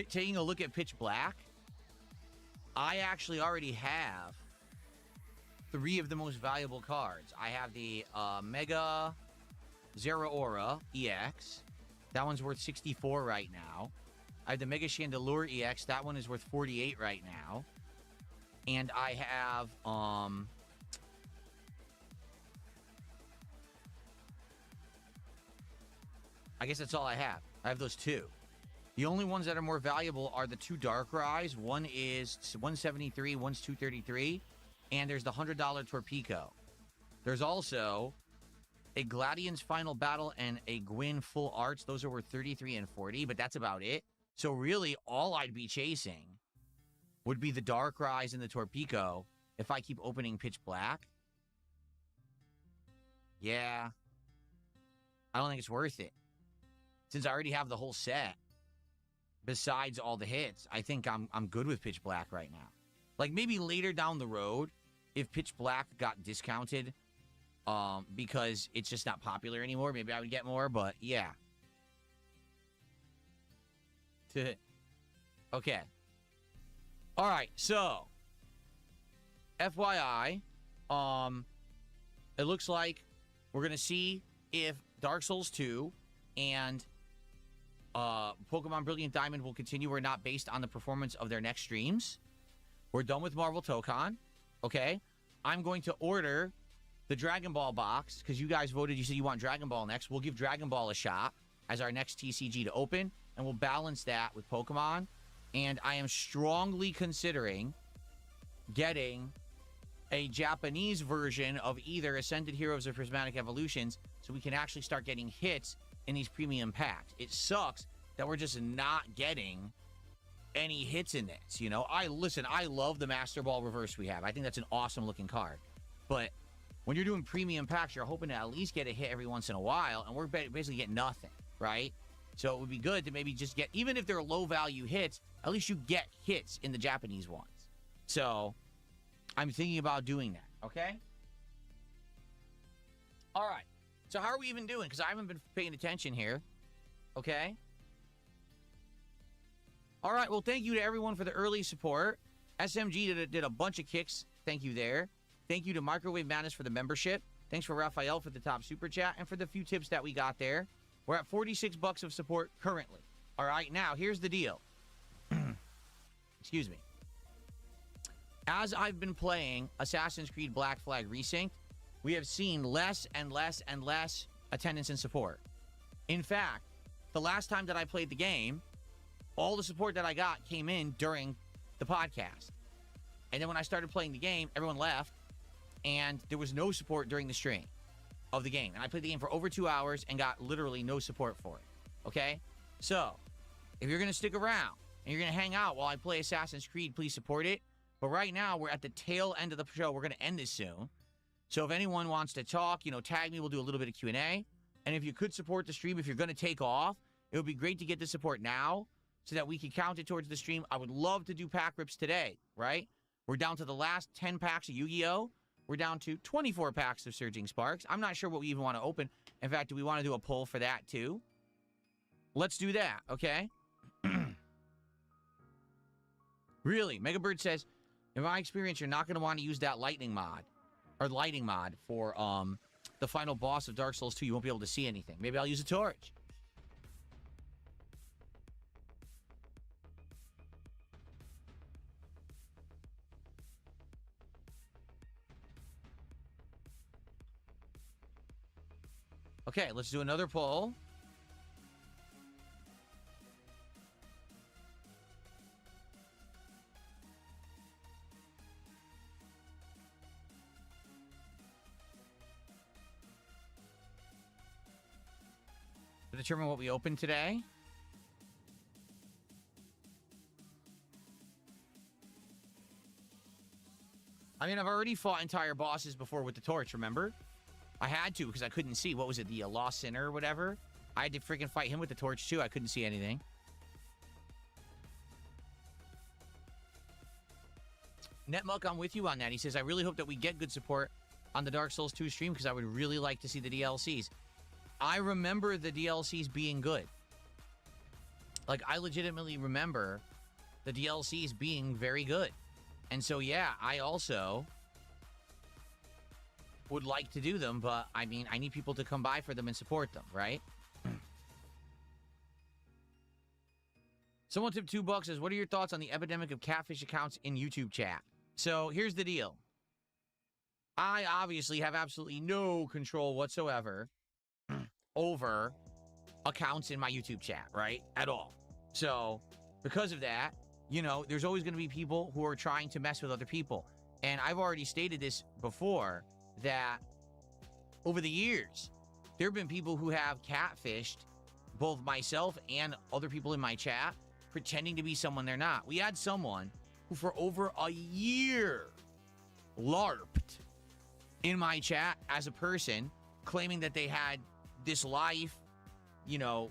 [SPEAKER 1] taking a look at Pitch Black, I actually already have 3 of the most valuable cards. I have the Mega Zera Aura EX. That one's worth 64 right now. I have the Mega Chandelure EX. That one is worth 48 right now. And I have I guess that's all I have. I have those 2. The only ones that are more valuable are the 2 Darkrai's. One is 173, one's 233. And there's the $100 Torpeco. There's also a Gladian's Final Battle and a Gwyn Full Arts. Those are worth 33 and 40, but that's about it. So really, all I'd be chasing would be the Darkrai's and the Torpeco if I keep opening Pitch Black. Yeah. I don't think it's worth it. Since I already have the whole set, besides all the hits, I think I'm good with Pitch Black right now. Like, maybe later down the road, if Pitch Black got discounted because it's just not popular anymore, maybe I would get more, but yeah. Okay. All right, so FYI, it looks like we're going to see if Dark Souls 2 and Pokemon Brilliant Diamond will continue or not based on the performance of their next streams. We're done with Marvel Tokon, okay? I'm going to order the Dragon Ball box because you guys voted. You said you want Dragon Ball next. We'll give Dragon Ball a shot as our next TCG to open, and we'll balance that with Pokemon. And I am strongly considering getting a Japanese version of either Ascended Heroes or Prismatic Evolutions so we can actually start getting hits in these premium packs. It sucks that we're just not getting any hits in this, you know? I love the Master Ball Reverse we have. I think that's an awesome looking card. But when you're doing premium packs, you're hoping to at least get a hit every once in a while, and we're basically getting nothing, right? So it would be good to maybe just get, even if they're low value hits, at least you get hits in the Japanese ones. So I'm thinking about doing that, okay? All right. So how are we even doing? Because I haven't been paying attention here, okay? All right, well, thank you to everyone for the early support. SMG did a bunch of kicks. Thank you there. Thank you to Microwave Madness for the membership. Thanks for Raphael for the top super chat and for the few tips that we got there. We're at 46 bucks of support currently. All right, now, here's the deal. Excuse me. As I've been playing Assassin's Creed Black Flag Resynced, we have seen less and less and less attendance and support. In fact, the last time that I played the game, all the support that I got came in during the podcast. And then when I started playing the game, everyone left, and there was no support during the stream of the game. And I played the game for over 2 hours and got literally no support for it. Okay? So, if you're going to stick around and you're going to hang out while I play Assassin's Creed, please support it. But right now, we're at the tail end of the show. We're going to end this soon. So if anyone wants to talk, tag me. We'll do a little bit of Q&A. And if you could support the stream, if you're going to take off, it would be great to get the support now so that we can count it towards the stream. I would love to do pack rips today, right? We're down to the last 10 packs of Yu-Gi-Oh! We're down to 24 packs of Surging Sparks. I'm not sure what we even want to open. In fact, do we want to do a poll for that too? Let's do that, okay? Really, Megabird says, in my experience, you're not going to want to use that lighting mod for the final boss of Dark Souls 2. You won't be able to see anything. Maybe I'll use a torch. Okay, let's do another poll. To determine what we open today. I mean, I've already fought entire bosses before with the torch, remember? I had to because I couldn't see. What was it? The Lost Sinner or whatever? I had to freaking fight him with the torch too. I couldn't see anything. Netmuck, I'm with you on that. He says, I really hope that we get good support on the Dark Souls 2 stream because I would really like to see the DLCs. I remember the DLCs being good. Like, I legitimately remember the DLCs being very good. And so, yeah, I also would like to do them, but I mean, I need people to come by for them and support them, right? Someone tipped $2 says, what are your thoughts on the epidemic of catfish accounts in YouTube chat? So here's the deal. I obviously have absolutely no control whatsoever over accounts in my YouTube chat, right? At all. So because of that, you know, there's always going to be people who are trying to mess with other people. And I've already stated this before, that over the years, there have been people who have catfished both myself and other people in my chat, pretending to be someone they're not. We had someone who for over a year LARPed in my chat as a person, claiming that they had this life, the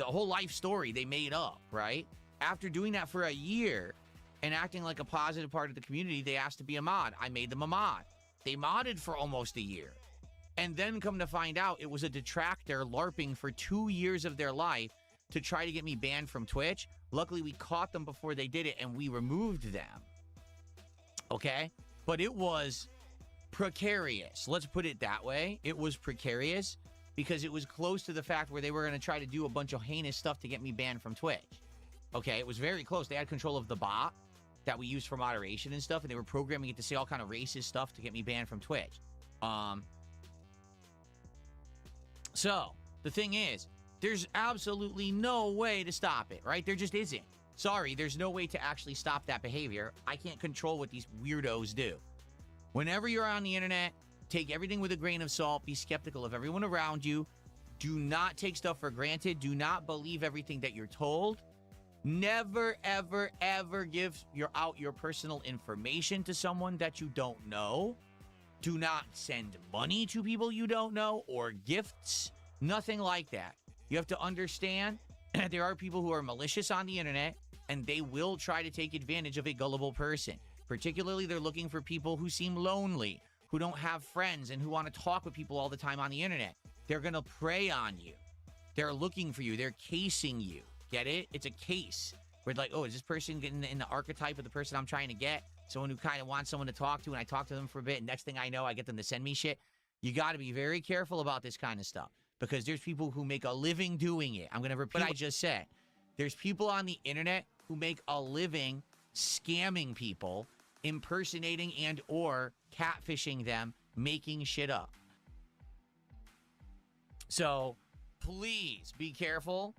[SPEAKER 1] whole life story they made up, right? After doing that for a year and acting like a positive part of the community, they asked to be a mod. I made them a mod. They modded for almost a year. And then come to find out it was a detractor LARPing for 2 years of their life to try to get me banned from Twitch. Luckily, we caught them before they did it and we removed them. Okay? But it was precarious. Let's put it that way. It was precarious because it was close to the fact where they were going to try to do a bunch of heinous stuff to get me banned from Twitch. Okay? It was very close. They had control of the bot that we used for moderation and stuff, and they were programming it to say all kind of racist stuff to get me banned from Twitch. So, the thing is, there's absolutely no way to stop it, right? There just isn't. Sorry, there's no way to actually stop that behavior. I can't control what these weirdos do. Whenever you're on the internet, take everything with a grain of salt. Be skeptical of everyone around you. Do not take stuff for granted. Do not believe everything that you're told. Never, ever, ever give out your personal information to someone that you don't know. Do not send money to people you don't know or gifts. Nothing like that. You have to understand that there are people who are malicious on the internet and they will try to take advantage of a gullible person. Particularly, they're looking for people who seem lonely, who don't have friends, and who want to talk with people all the time on the internet. They're going to prey on you. They're looking for you. They're casing you. Get it? It's a case. Where like, oh, is this person getting in the archetype of the person I'm trying to get? Someone who kind of wants someone to talk to, and I talk to them for a bit, and next thing I know, I get them to send me shit. You got to be very careful about this kind of stuff, because there's people who make a living doing it. I'm going to repeat what I just said. There's people on the internet who make a living scamming people, impersonating and or catfishing them, making shit up. So please be careful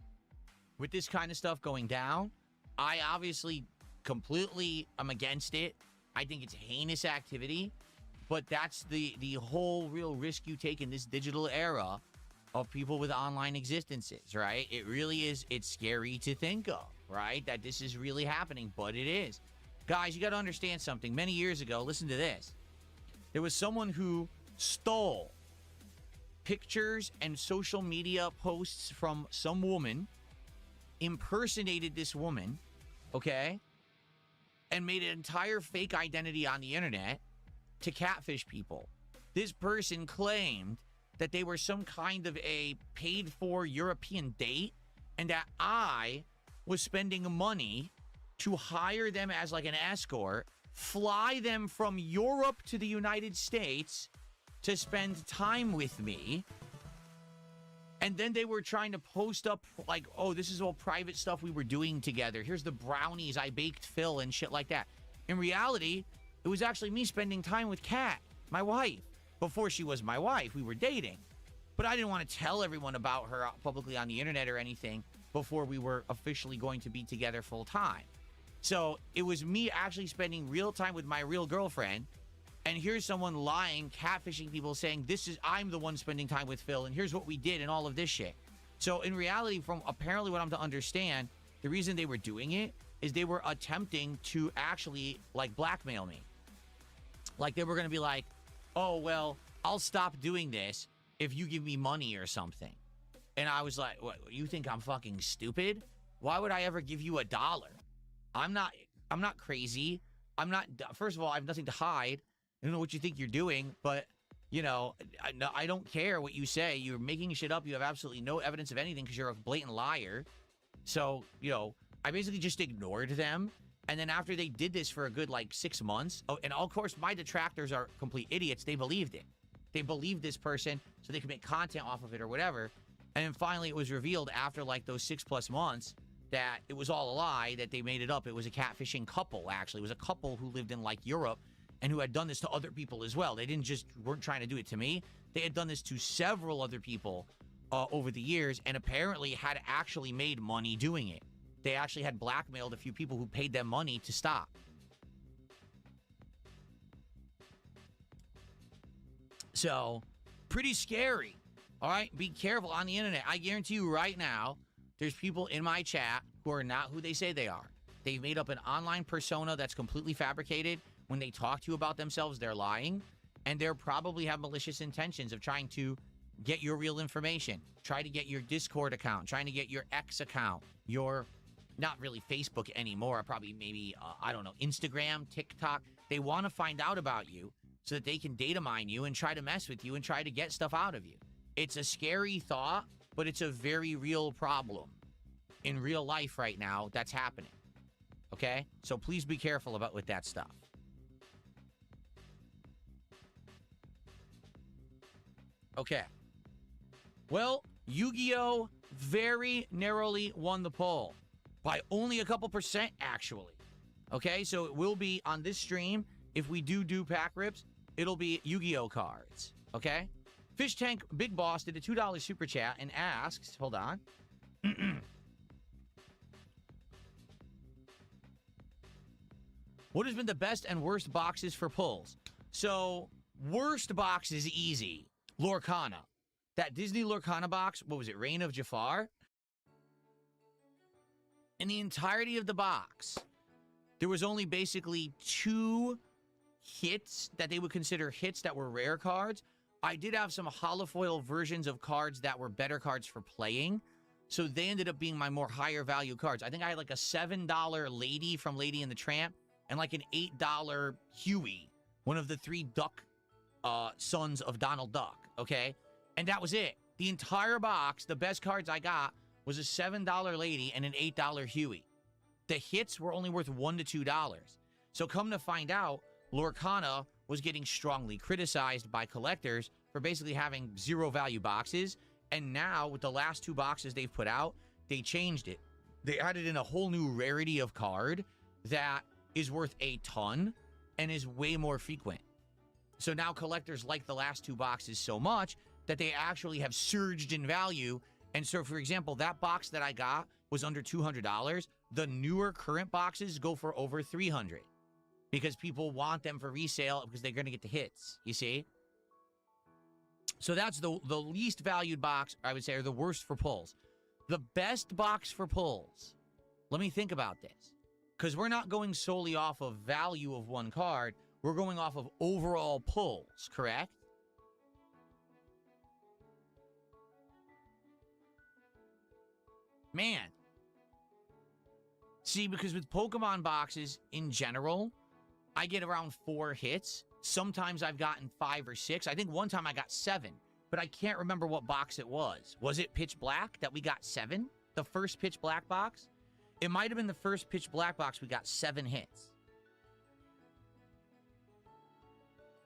[SPEAKER 1] with this kind of stuff going down. I obviously completely am against it. I think it's heinous activity, but that's the whole real risk you take in this digital era of people with online existences, right? It really is. It's scary to think of, right? That this is really happening, but it is. Guys, you got to understand something. Many years ago, listen to this. There was someone who stole pictures and social media posts from some woman, impersonated this woman, okay, and made an entire fake identity on the internet to catfish people. This person claimed that they were some kind of a paid-for European date and that I was spending money to hire them as like an escort, fly them from Europe to the United States to spend time with me. And then they were trying to post up like, oh, this is all private stuff we were doing together. Here's the brownies I baked Phil and shit like that. In reality, it was actually me spending time with Kat, my wife. Before she was my wife, we were dating. But I didn't want to tell everyone about her publicly on the internet or anything before we were officially going to be together full time. So it was me actually spending real time with my real girlfriend. And here's someone lying, catfishing people, saying, I'm the one spending time with Phil, and here's what we did and all of this shit. So in reality, from apparently what I'm to understand, the reason they were doing it is they were attempting to actually, like, blackmail me. Like, they were going to be like, oh, well, I'll stop doing this if you give me money or something. And I was like, what, you think I'm fucking stupid? Why would I ever give you $1? I'm not crazy. First of all, I have nothing to hide. I don't know what you think you're doing, but, you know, I don't care what you say. You're making shit up. You have absolutely no evidence of anything because you're a blatant liar. So, you know, I basically just ignored them. And then after they did this for a good, like, 6 months, oh, and of course, my detractors are complete idiots. They believed it. They believed this person so they could make content off of it or whatever. And then finally it was revealed after, like, those 6+ months that it was all a lie, that they made it up. It was a catfishing couple, actually. It was a couple who lived in, like, Europe and who had done this to other people as well. They weren't trying to do it to me. They had done this to several other people over the years, and apparently had actually made money doing it. They actually had blackmailed a few people who paid them money to stop. So, pretty scary. All right, be careful on the internet. I guarantee you right now, there's people in my chat who are not who they say they are. They've made up an online persona that's completely fabricated. When they talk to you about themselves, they're lying. And they probably have malicious intentions of trying to get your real information. Try to get your Discord account. Trying to get your X account. Your, not really Facebook anymore. Probably maybe, I don't know, Instagram, TikTok. They want to find out about you so that they can data mine you and try to mess with you and try to get stuff out of you. It's a scary thought, but it's a very real problem in real life right now that's happening. Okay? So please be careful with that stuff. Okay. Well, Yu-Gi-Oh! Very narrowly won the poll. By only a couple percent, actually. Okay? So it will be on this stream. If we do pack rips, it'll be Yu-Gi-Oh! Cards. Okay? Fish Tank Big Boss did a $2 super chat and asks, hold on. What has been the best and worst boxes for pulls? So, worst box is easy. Lorcana. That Disney Lorcana box, what was it, Reign of Jafar? In the entirety of the box, there was only basically 2 hits that they would consider hits that were rare cards. I did have some holofoil versions of cards that were better cards for playing, so they ended up being my more higher value cards. I think I had like a $7 Lady from Lady and the Tramp and like an $8 Huey, one of the 3 duck sons of Donald Duck, okay? And that was it. The entire box, the best cards I got was a $7 Lady and an $8 Huey. The hits were only worth $1 to $2. So come to find out, Lorcana was getting strongly criticized by collectors for basically having 0 value boxes. And now, with the last 2 boxes they've put out, they changed it. They added in a whole new rarity of card that is worth a ton and is way more frequent. So now collectors like the last 2 boxes so much that they actually have surged in value. And so, for example, that box that I got was under $200. The newer current boxes go for over $300 because people want them for resale because they're going to get the hits, you see? So that's the least valued box, I would say, or the worst for pulls. The best box for pulls, let me think about this, because we're not going solely off of value of one card. We're going off of overall pulls, correct? Man. See, because with Pokemon boxes in general, I get around 4 hits. Sometimes I've gotten 5 or 6. I think one time I got 7, but I can't remember what box it was. Was it Pitch Black that we got 7? The first Pitch Black box? It might have been the first Pitch Black box we got 7 hits.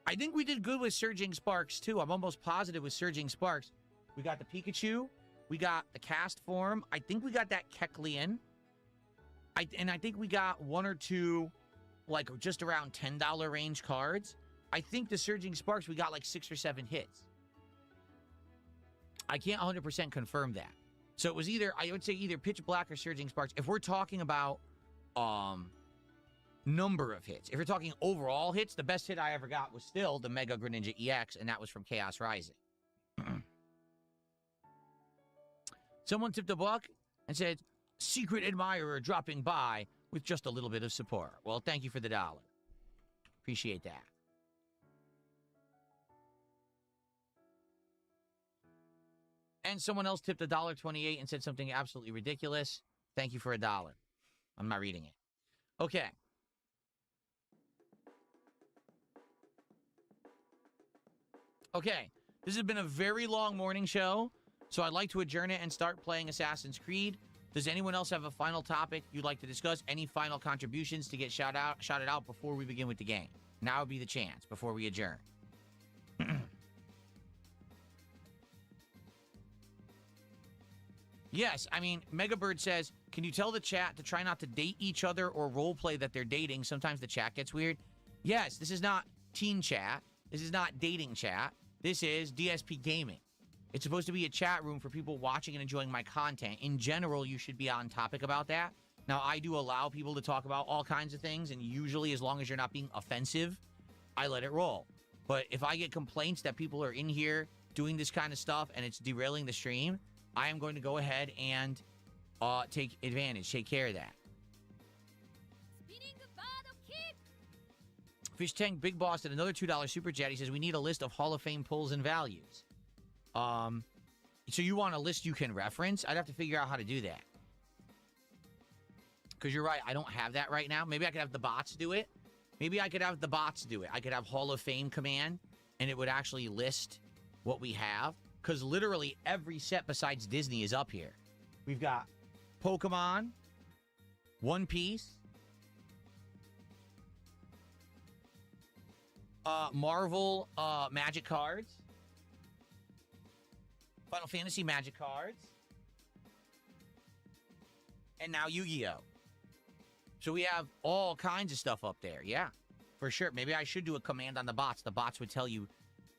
[SPEAKER 1] I think we did good with Surging Sparks, too. I'm almost positive with Surging Sparks. We got the Pikachu. We got the Cast Form. I think we got that Kecleon. And I think we got 1 or 2, like, just around $10 range cards. I think the Surging Sparks, we got like 6 or 7 hits. I can't 100% confirm that. So it was either, I would say either Pitch Black or Surging Sparks. If we're talking about number of hits, if you're talking overall hits, the best hit I ever got was still the Mega Greninja EX, and that was from Chaos Rising. Someone tipped a buck and said, secret admirer dropping by with just a little bit of support. Well, thank you for the $1. Appreciate that. And someone else tipped $1.28 and said something absolutely ridiculous. Thank you for $1. I'm not reading it. Okay. Okay. This has been a very long morning show, so I'd like to adjourn it and start playing Assassin's Creed. Does anyone else have a final topic you'd like to discuss? Any final contributions to get shouted out before we begin with the game? Now would be the chance before we adjourn. Yes, I mean, Megabird says, can you tell the chat to try not to date each other or roleplay that they're dating? Sometimes the chat gets weird. Yes, this is not teen chat. This is not dating chat. This is DSP Gaming. It's supposed to be a chat room for people watching and enjoying my content. In general, you should be on topic about that. Now, I do allow people to talk about all kinds of things, and usually, as long as you're not being offensive, I let it roll. But if I get complaints that people are in here doing this kind of stuff and it's derailing the stream, I am going to go ahead and take advantage, take care of that. Fish Tank Big Boss at another $2 super chat. He says, we need a list of Hall of Fame pulls and values. So you want a list you can reference? I'd have to figure out how to do that. Because you're right, I don't have that right now. Maybe I could have the bots do it. Maybe I could have the bots do it. I could have Hall of Fame command, and it would actually list what we have. Because literally every set besides Disney is up here. We've got Pokemon, One Piece, Marvel Magic cards, Final Fantasy Magic cards, and now Yu-Gi-Oh! So we have all kinds of stuff up there. Yeah, for sure. Maybe I should do a command on the bots. The bots would tell you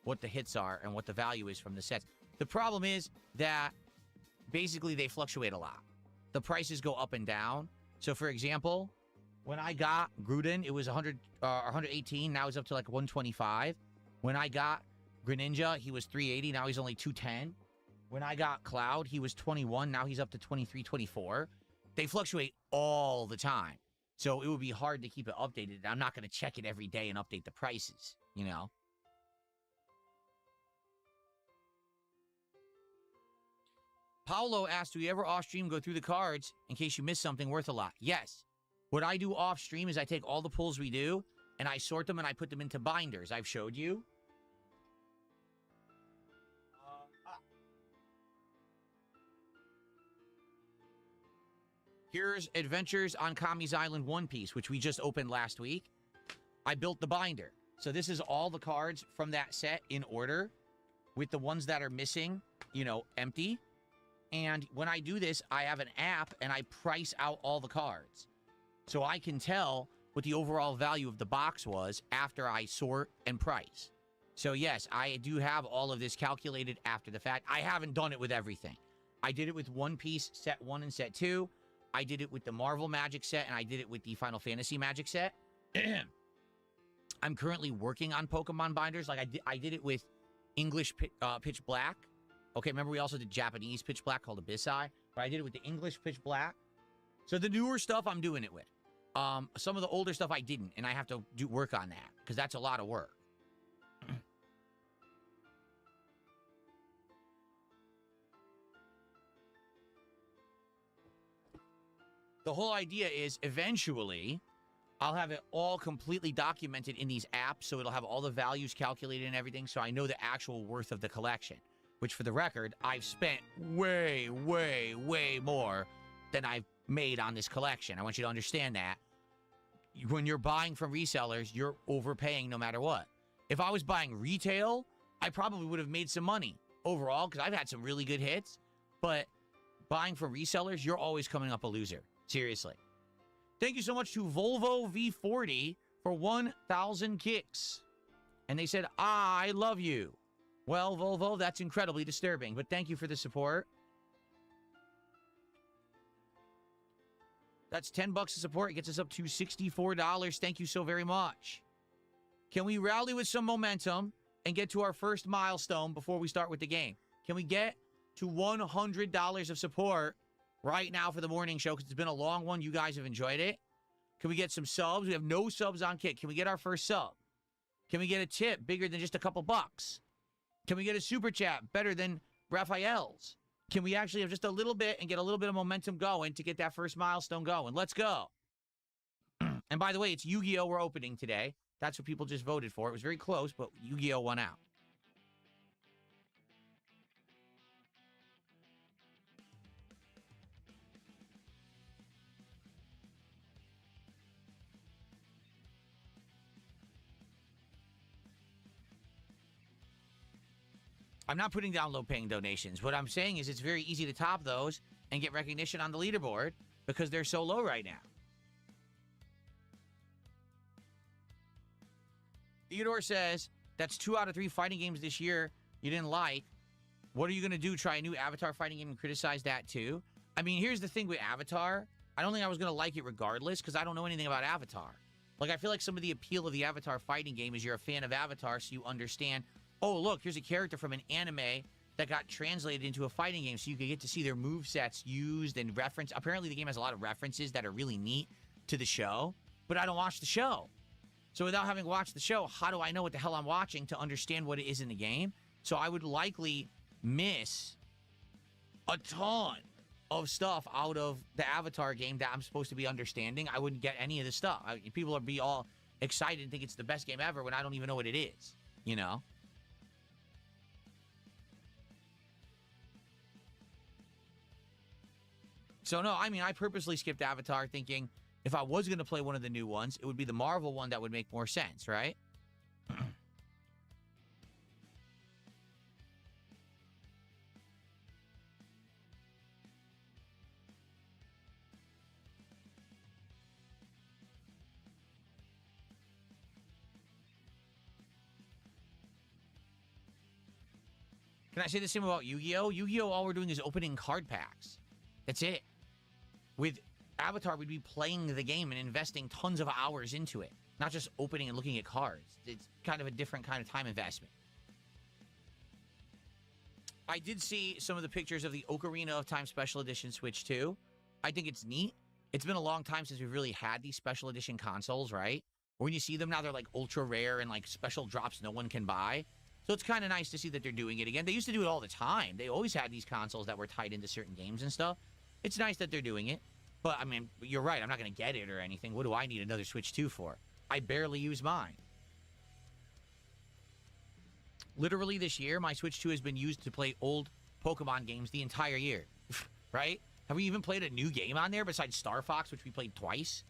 [SPEAKER 1] what the hits are and what the value is from the sets. The problem is that basically they fluctuate a lot. The prices go up and down. So for example, when I got Gruden, it was 118. Now he's up to like 125. When I got Greninja, he was 380. Now he's only 210. When I got Cloud, he was 21. Now he's up to 23, 24. They fluctuate all the time. So it would be hard to keep it updated. I'm not going to check it every day and update the prices, you know? Paolo asked, do we ever off-stream go through the cards in case you miss something worth a lot? Yes. What I do off-stream is I take all the pulls we do, and I sort them and I put them into binders. I've showed you. Here's Adventures on Kami's Island One Piece, which we just opened last week. I built the binder. So this is all the cards from that set in order, with the ones that are missing, you know, empty. And when I do this, I have an app and I price out all the cards. So I can tell what the overall value of the box was after I sort and price. So yes, I do have all of this calculated after the fact. I haven't done it with everything. I did it with One Piece set 1 and set 2. I did it with the Marvel Magic set, and I did it with the Final Fantasy Magic set. I'm currently working on Pokemon binders. Like I did it with English Pitch Black. Okay, remember we also did Japanese Pitch Black called Abyssai, but I did it with the English Pitch Black. So the newer stuff I'm doing it with. Some of the older stuff I didn't, and I have to do work on that because that's a lot of work. The whole idea is eventually I'll have it all completely documented in these apps, so it'll have all the values calculated and everything, so I know the actual worth of the collection. Which, for the record, I've spent way, way, way more than I've made on this collection. I want you to understand that. When you're buying from resellers, you're overpaying no matter what. If I was buying retail, I probably would have made some money overall, because I've had some really good hits. But buying from resellers, you're always coming up a loser. Seriously. Thank you so much to Volvo V40 for 1,000 kicks. And they said, I love you. Well, Volvo, that's incredibly disturbing, but thank you for the support. That's $10 of support. It gets us up to $64. Thank you so very much. Can we rally with some momentum and get to our first milestone before we start with the game? Can we get to $100 of support right now for the morning show? Because it's been a long one. You guys have enjoyed it. Can we get some subs? We have no subs on Kick. Can we get our first sub? Can we get a tip bigger than just a couple bucks? Can we get a super chat better than Raphael's? Can we actually have just a little bit and get a little bit of momentum going to get that first milestone going? Let's go. And by the way, it's Yu-Gi-Oh! We're opening today. That's what people just voted for. It was very close, but Yu-Gi-Oh! Won out. I'm not putting down low-paying donations. What I'm saying is it's very easy to top those and get recognition on the leaderboard because they're so low right now. Theodore says, that's 2 out of 3 fighting games this year you didn't like. What are you going to do? Try a new Avatar fighting game and criticize that too? I mean, here's the thing with Avatar. I don't think I was going to like it regardless because I don't know anything about Avatar. Like, I feel like some of the appeal of the Avatar fighting game is you're a fan of Avatar, so you understand, oh, look, here's a character from an anime that got translated into a fighting game, so you can get to see their movesets used and reference. Apparently, the game has a lot of references that are really neat to the show, but I don't watch the show. So without having watched the show, how do I know what the hell I'm watching to understand what it is in the game? So I would likely miss a ton of stuff out of the Avatar game that I'm supposed to be understanding. I wouldn't get any of this stuff. People would be all excited and think it's the best game ever when I don't even know what it is, you know? So no, I mean, I purposely skipped Avatar thinking if I was going to play one of the new ones, it would be the Marvel one that would make more sense, right? Can I say the same about Yu-Gi-Oh? Yu-Gi-Oh, all we're doing is opening card packs. That's it. With Avatar, we'd be playing the game and investing tons of hours into it. Not just opening and looking at cards. It's kind of a different kind of time investment. I did see some of the pictures of the Ocarina of Time Special Edition Switch 2. I think it's neat. It's been a long time since we've really had these special edition consoles, right? When you see them now, they're like ultra rare and like special drops no one can buy. So it's kind of nice to see that they're doing it again. They used to do it all the time. They always had these consoles that were tied into certain games and stuff. It's nice that they're doing it. But, I mean, you're right. I'm not going to get it or anything. What do I need another Switch 2 for? I barely use mine. Literally this year, my Switch 2 has been used to play old Pokemon games the entire year. Right? Have we even played a new game on there besides Star Fox, which we played twice?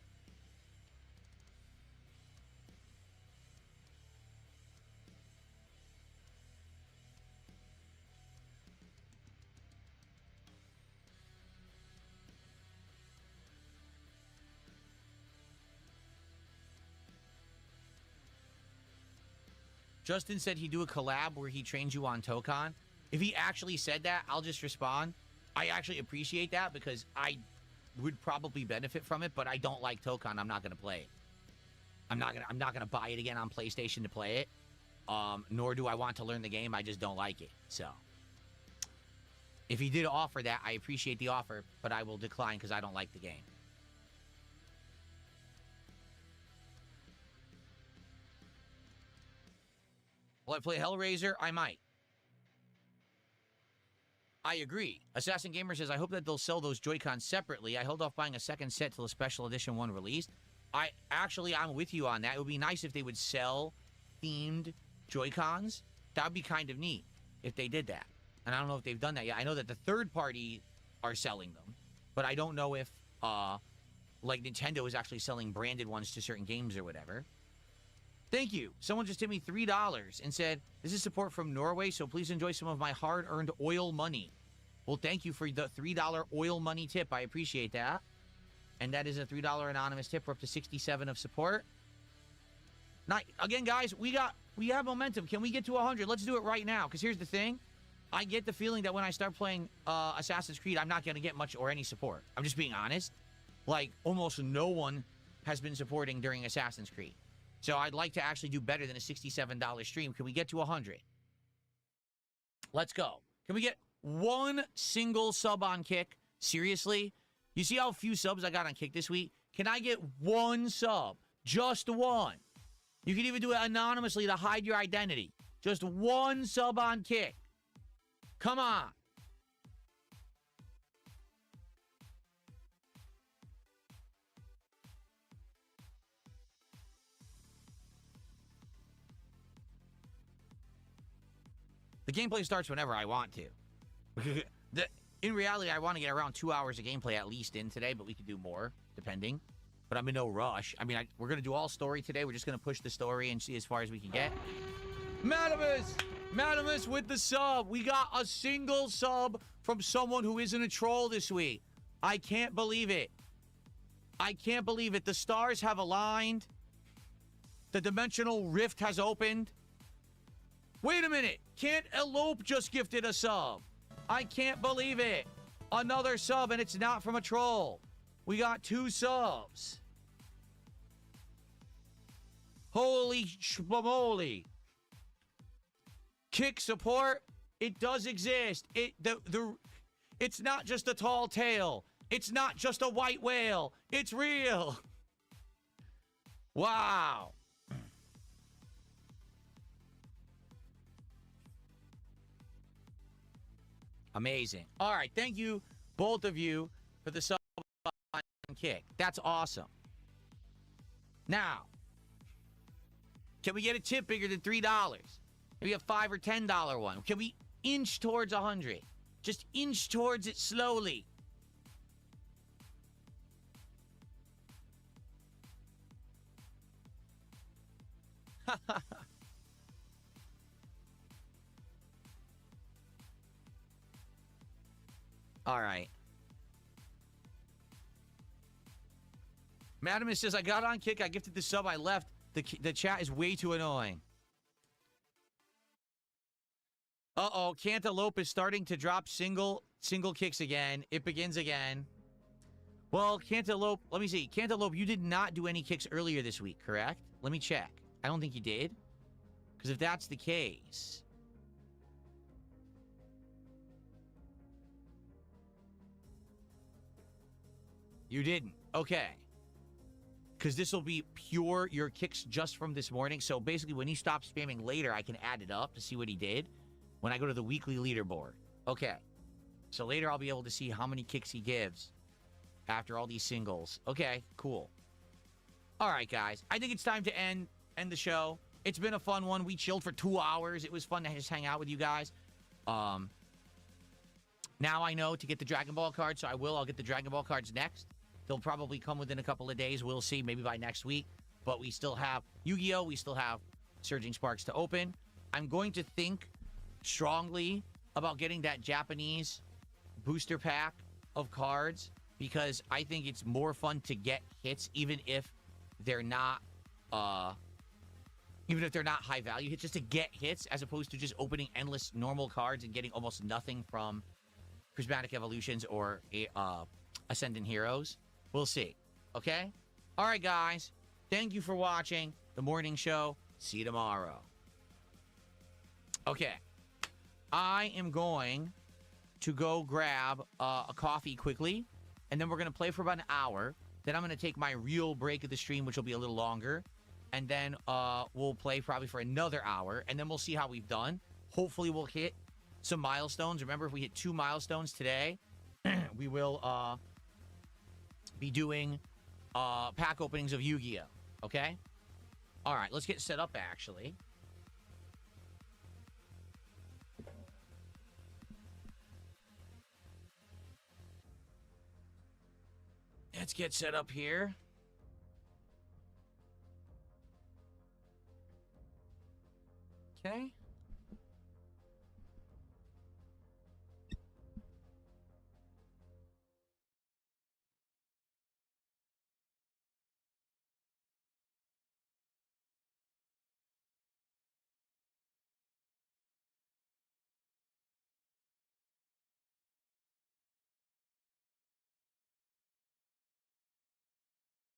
[SPEAKER 1] Justin said he'd do a collab where he trains you on Tokon. If he actually said that, I'll just respond. I actually appreciate that because I would probably benefit from it, but I don't like Tokon. I'm not going to play it. I'm not gonna buy it again on PlayStation to play it. Nor do I want to learn the game. I just don't like it. So if he did offer that, I appreciate the offer, but I will decline because I don't like the game. Will I play Hellraiser? I might. I agree. Assassin Gamer says, I hope that they'll sell those Joy-Cons separately. I held off buying a second set till the special edition one released. I'm with you on that. It would be nice if they would sell themed Joy-Cons. That would be kind of neat if they did that. And I don't know if they've done that yet. I know that the third party are selling them, but I don't know if, like, Nintendo is actually selling branded ones to certain games or whatever. Thank you. Someone just tipped me $3 and said, this is support from Norway, so please enjoy some of my hard-earned oil money. Well, thank you for the $3 oil money tip. I appreciate that. And that is a $3 anonymous tip for up to 67 of support. Now, again, guys, we have momentum. Can we get to 100? Let's do it right now, because here's the thing. I get the feeling that when I start playing Assassin's Creed, I'm not going to get much or any support. I'm just being honest. Like, almost no one has been supporting during Assassin's Creed. So I'd like to actually do better than a $67 stream. Can we get to 100? Let's go. Can we get one single sub on Kick? Seriously? You see how few subs I got on Kick this week? Can I get one sub? Just one. You can even do it anonymously to hide your identity. Just one sub on Kick. Come on. The gameplay starts whenever I want to. In reality, I want to get around 2 hours of gameplay at least in today, but we could do more, depending. But I'm in no rush. I mean, we're going to do all story today. We're just going to push the story and see as far as we can get. Malibus! Madamus with the sub. We got a single sub from someone who isn't a troll this week. I can't believe it. I can't believe it. The stars have aligned. The dimensional rift has opened. Wait a minute. Can't Elope just gifted a sub? I can't believe it. Another sub, and it's not from a troll. We got 2 subs. Holy schmoly. Kick support, it does exist. It's not just a tall tale. It's not just a white whale. It's real. Wow. Amazing. All right, thank you, both of you, for the sub kick. That's awesome. Now, can we get a tip bigger than $3? Maybe a $5 or $10 one. Can we inch towards 100? Just inch towards it slowly. All right. Madamus says, I got on kick. I gifted the sub. I left. The chat is way too annoying. Uh-oh, Cantaloupe is starting to drop single kicks again. It begins again. Well, Cantaloupe, let me see. Cantaloupe, you did not do any kicks earlier this week, correct? Let me check. I don't think you did. Because if that's the case... You didn't. Okay. Because this will be pure your kicks just from this morning. So basically, when he stops spamming later, I can add it up to see what he did when I go to the weekly leaderboard. Okay. So later, I'll be able to see how many kicks he gives after all these singles. Okay, cool. All right, guys. I think it's time to end the show. It's been a fun one. We chilled for 2 hours. It was fun to just hang out with you guys. Now I know to get the Dragon Ball cards, so I'll get the Dragon Ball cards next. They'll probably come within a couple of days. We'll see, maybe by next week. But we still have Yu-Gi-Oh! We still have Surging Sparks to open. I'm going to think strongly about getting that Japanese booster pack of cards because I think it's more fun to get hits even if they're not high value hits, just to get hits as opposed to just opening endless normal cards and getting almost nothing from Prismatic Evolutions or Ascendant Heroes. We'll see. Okay? All right, guys. Thank you for watching the morning show. See you tomorrow. Okay. I am going to go grab a coffee quickly, and then we're going to play for about an hour. Then I'm going to take my real break of the stream, which will be a little longer. And then we'll play probably for another hour, and then we'll see how we've done. Hopefully we'll hit some milestones. Remember, if we hit 2 milestones today, we will be doing pack openings of Yu-Gi-Oh! Okay? All right, let's get set up, actually. Let's get set up here. Okay.